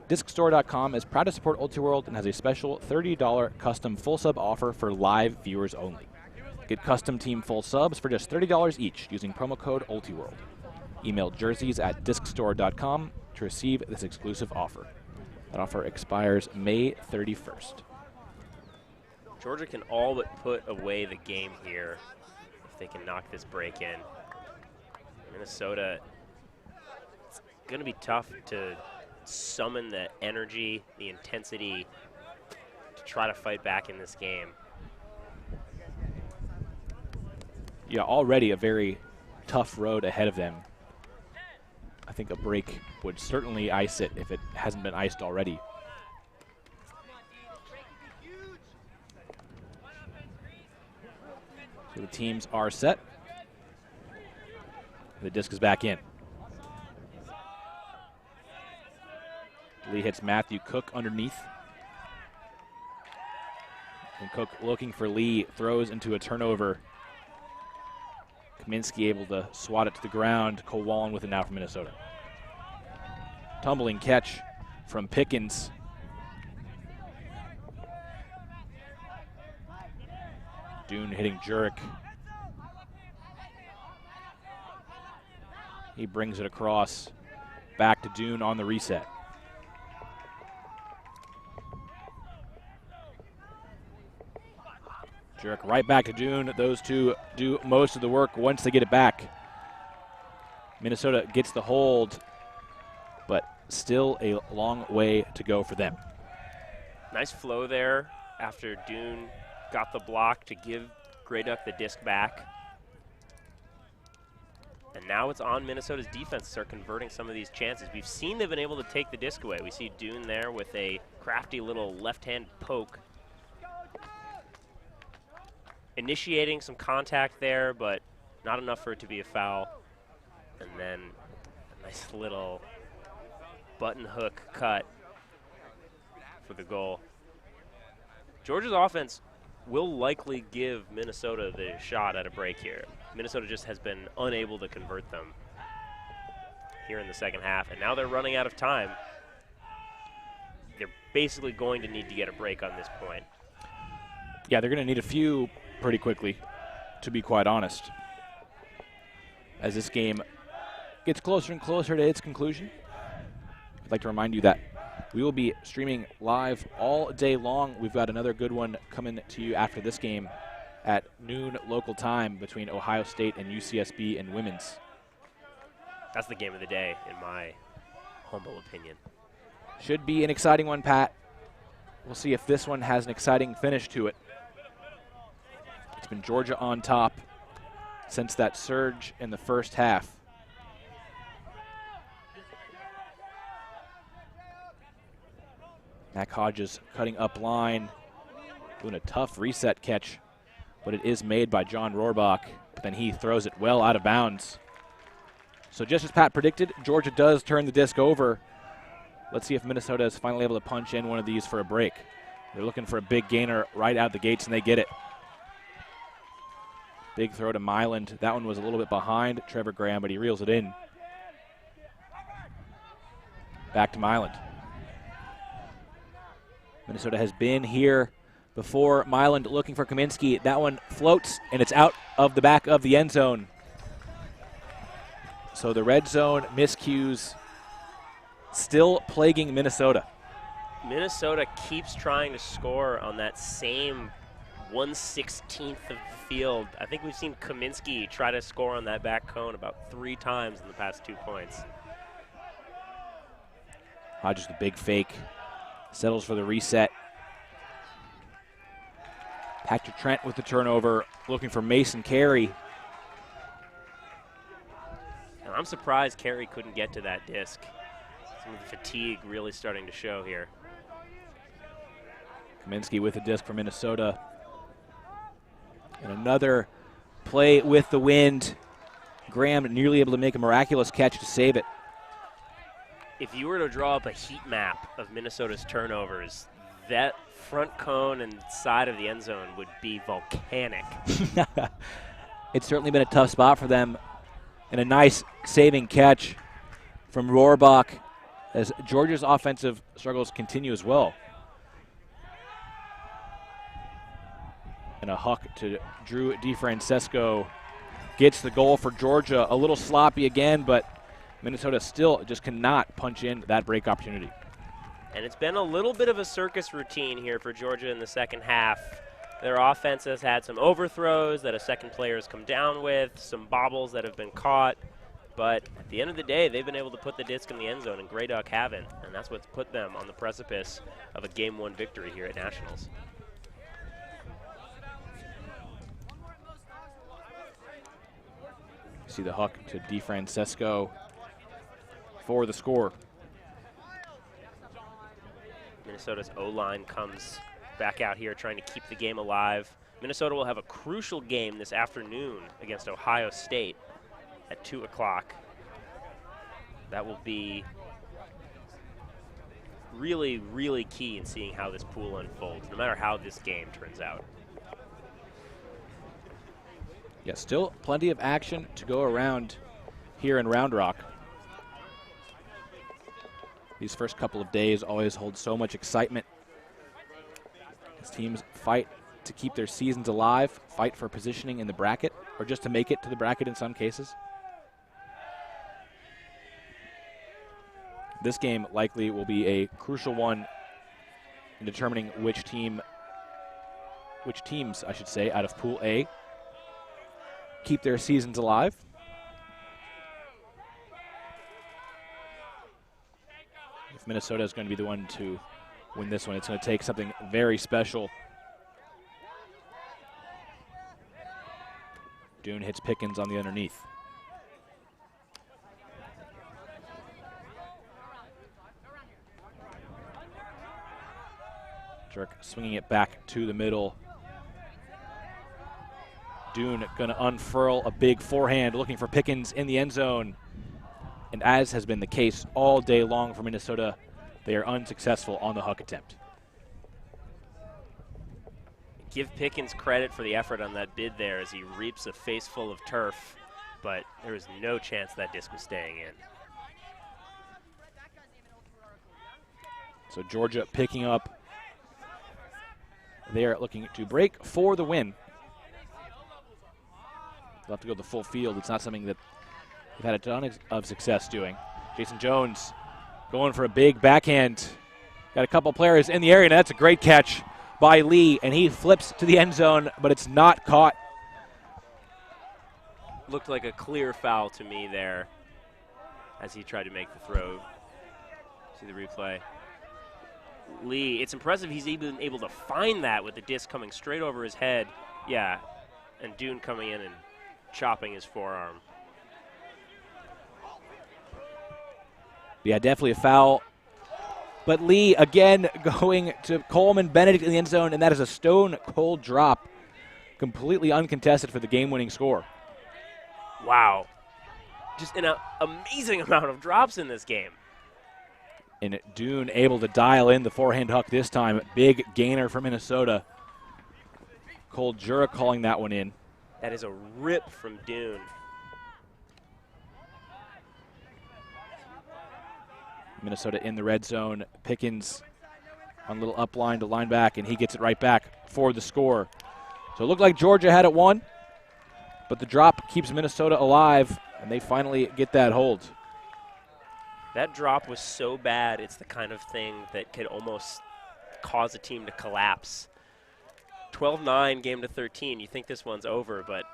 Speaker 2: DiscStore.com is proud to support Ultiworld and has a special $30 custom full sub offer for live viewers only. Get custom team full subs for just $30 each using promo code Ultiworld. Email jerseys@DiscStore.com to receive this exclusive offer. That offer expires May 31st.
Speaker 1: Georgia can all but put away the game here if they can knock this break in. Minnesota, it's going to be tough to summon the energy, the intensity to try to fight back in this game.
Speaker 2: Yeah, already a very tough road ahead of them. I think a break would certainly ice it if it hasn't been iced already. So the teams are set. The disc is back in. Lee hits Matthew Cook underneath. And Cook looking for Lee, throws into a turnover. Kaminsky able to swat it to the ground. Cole Wallen with it now for Minnesota. Tumbling catch from Pickens. Dune hitting Jurek. He brings it across. Back to Dune on the reset. Jurek right back to Dune. Those two do most of the work once they get it back. Minnesota gets the hold, but still a long way to go for them.
Speaker 1: Nice flow there after Dune got the block to give Grey Duck the disc back. And now it's on Minnesota's defense to start converting some of these chances. We've seen they've been able to take the disc away. We see Dune there with a crafty little left-hand poke. Initiating some contact there, but not enough for it to be a foul. And then a nice little button hook cut for the goal. Georgia's offense will likely give Minnesota the shot at a break here. Minnesota just has been unable to convert them here in the second half, and now they're running out of time. They're basically going to need to get a break on this point.
Speaker 2: Yeah, they're going to need a few pretty quickly, to be quite honest, as this game gets closer and closer to its conclusion. I'd like to remind you that we will be streaming live all day long. We've got another good one coming to you after this game at noon local time between Ohio State and UCSB in women's.
Speaker 1: That's the game of the day, in my humble opinion.
Speaker 2: Should be an exciting one, Pat. We'll see if this one has an exciting finish to it. It's been Georgia on top since that surge in the first half. Mac Hodges cutting up line, doing a tough reset catch, but it is made by John Rohrbach, but then he throws it well out of bounds. So just as Pat predicted, Georgia does turn the disc over. Let's see if Minnesota is finally able to punch in one of these for a break. They're looking for a big gainer right out the gates, and they get it. Big throw to Myland. That one was a little bit behind Trevor Graham, but he reels it in. Back to Myland. Minnesota has been here before. Myland looking for Kaminsky. That one floats, and it's out of the back of the end zone. So the red zone miscues still plaguing Minnesota.
Speaker 1: Minnesota keeps trying to score on that same 1/16 of the field. I think we've seen Kaminsky try to score on that back cone about 3 times in the past 2 points.
Speaker 2: Hodges the big fake. Settles for the reset. Patrick Trent with the turnover, looking for Mason Carey.
Speaker 1: And I'm surprised Carey couldn't get to that disc. Some of the fatigue really starting to show here.
Speaker 2: Kaminsky with the disc for Minnesota. And another play with the wind. Graham nearly able to make a miraculous catch to save it.
Speaker 1: If you were to draw up a heat map of Minnesota's turnovers, That front cone and side of the end zone would be volcanic.
Speaker 2: It's certainly been a tough spot for them, and a nice saving catch from Rohrbach as Georgia's offensive struggles continue as well. And a huck to Drew DeFrancesco gets the goal for Georgia. A little sloppy again, but Minnesota still just cannot punch in that break opportunity.
Speaker 1: And it's been a little bit of a circus routine here for Georgia in the second half. Their offense has had some overthrows that a second player has come down with, some bobbles that have been caught. But at the end of the day, they've been able to put the disc in the end zone, and Grey Duck haven't. And that's what's put them on the precipice of a Game 1 victory here at Nationals.
Speaker 2: See the huck to DeFrancesco for the score.
Speaker 1: Minnesota's O-line comes back out here trying to keep the game alive. Minnesota will have a crucial game this afternoon against Ohio State at 2 o'clock. That will be really, really key in seeing how this pool unfolds, no matter how this game turns out.
Speaker 2: Yeah, still plenty of action to go around here in Round Rock. These first couple of days always hold so much excitement as teams fight to keep their seasons alive, fight for positioning in the bracket, or just to make it to the bracket in some cases. This game likely will be a crucial one in determining which teams, I should say, out of Pool A keep their seasons alive. If Minnesota is going to be the one to win this one, it's going to take something very special. Dune hits Pickens on the underneath. Jerk swinging it back to the middle. Dune going to unfurl a big forehand, looking for Pickens in the end zone. And as has been the case all day long for Minnesota, they are unsuccessful on the huck attempt.
Speaker 1: Give Pickens credit for the effort on that bid there as he reaps a face full of turf, but there is no chance that disc was staying in.
Speaker 2: So Georgia picking up. They are looking to break for the win. They'll have to go the full field. It's not something that they've had a ton of success doing. Jason Jones going for a big backhand. Got a couple players in the area, and that's a great catch by Lee, and he flips to the end zone, but it's not caught.
Speaker 1: Looked like a clear foul to me there as he tried to make the throw. See the replay. Lee, it's impressive he's even able to find that with the disc coming straight over his head. Yeah, and Dune coming in and chopping his forearm.
Speaker 2: Yeah, definitely a foul. But Lee again going to Coleman Benedict in the end zone, and that is a stone-cold drop. Completely uncontested for the game-winning score.
Speaker 1: Wow. Just an amazing amount of drops in this game.
Speaker 2: And Dune able to dial in the forehand huck this time. Big gainer for Minnesota. Cole Jura calling that one in.
Speaker 1: That is a rip from Dune.
Speaker 2: Minnesota in the red zone. Pickens on a little up line to line back, and he gets it right back for the score. So it looked like Georgia had it won, but the drop keeps Minnesota alive, and they finally get that hold.
Speaker 1: That drop was so bad, it's the kind of thing that could almost cause a team to collapse. 12-9, game to 13. You think this one's over, but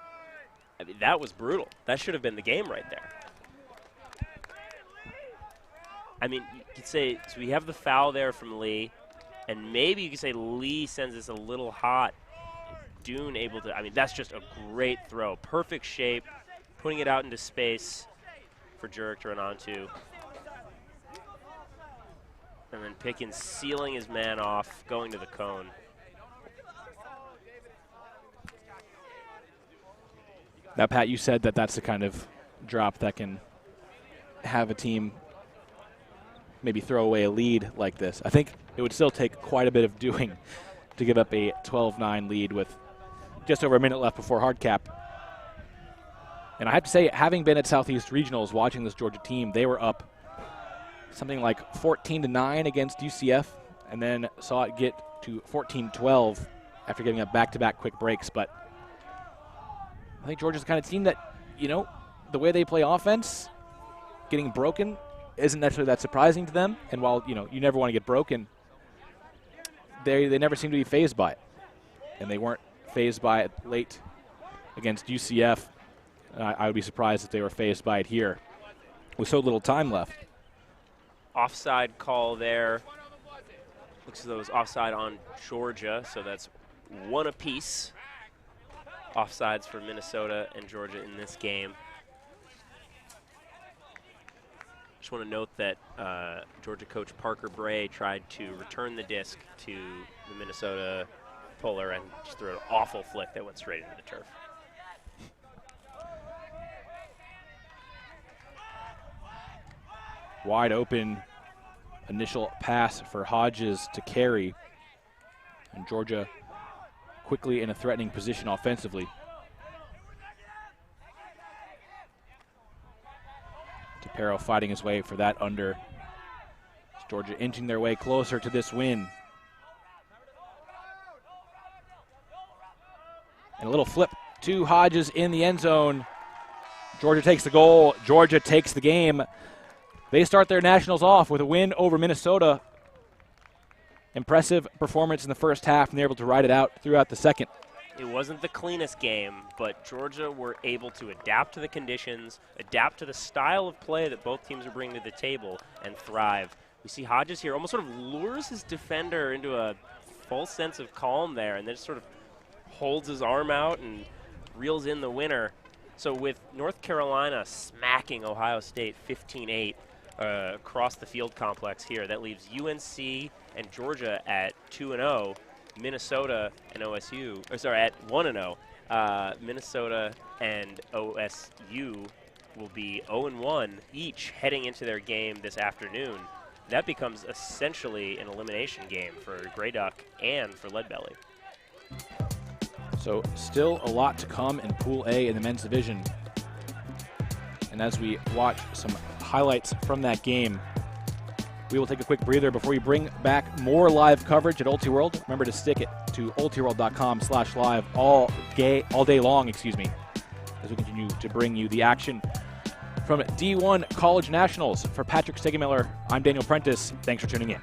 Speaker 1: I mean, that was brutal. That should have been the game right there. I mean, you could say, so we have the foul there from Lee, and maybe you could say Lee sends this a little hot. Dune able to, I mean, that's just a great throw. Perfect shape, putting it out into space for Jurek to run onto. And then Pickens sealing his man off, going to the cone.
Speaker 2: Now, Pat, you said that that's the kind of drop that can have a team maybe throw away a lead like this. I think it would still take quite a bit of doing to give up a 12-9 lead with just over a minute left before hard cap. And I have to say, having been at Southeast Regionals watching this Georgia team, they were up something like 14-9 against UCF, and then saw it get to 14-12 after giving up back-to-back quick breaks. But I think Georgia's the kind of team that, you know, the way they play offense, getting broken isn't necessarily that surprising to them. And while, you know, you never want to get broken, they never seem to be fazed by it. And they weren't fazed by it late against UCF. I would be surprised if they were fazed by it here with so little time left.
Speaker 1: Offside call there. Looks as though it was offside on Georgia, so that's one apiece. Offsides for Minnesota and Georgia in this game. Just want to note that Georgia coach Parker Bray tried to return the disc to the Minnesota puller and just threw an awful flick that went straight into the turf.
Speaker 2: Wide open initial pass for Hodges to carry. And Georgia quickly in a threatening position offensively. Tapero fighting his way for that under. Georgia inching their way closer to this win. And a little flip to Hodges in the end zone. Georgia takes the goal. Georgia takes the game. They start their nationals off with a win over Minnesota. Impressive performance in the first half, and they're able to ride it out throughout the second.
Speaker 1: It wasn't the cleanest game, but Georgia were able to adapt to the conditions, adapt to the style of play that both teams are bringing to the table, and thrive. We see Hodges here almost sort of lures his defender into a false sense of calm there, and then just sort of holds his arm out and reels in the winner. So with North Carolina smacking Ohio State 15-8 across the field complex here, that leaves UNC and Georgia at 2-0. Minnesota and OSU, at 1-0. Minnesota and OSU will be 0-1 each heading into their game this afternoon. That becomes essentially an elimination game for Grey Duck and for Leadbelly.
Speaker 2: So still a lot to come in Pool A in the men's division. And as we watch some highlights from that game, we will take a quick breather before we bring back more live coverage at Ultiworld. Remember to stick it to ultiworld.com/live all day long, as we continue to bring you the action from D1 College Nationals. For Patrick Stegemiller, I'm Daniel Prentice. Thanks for tuning in.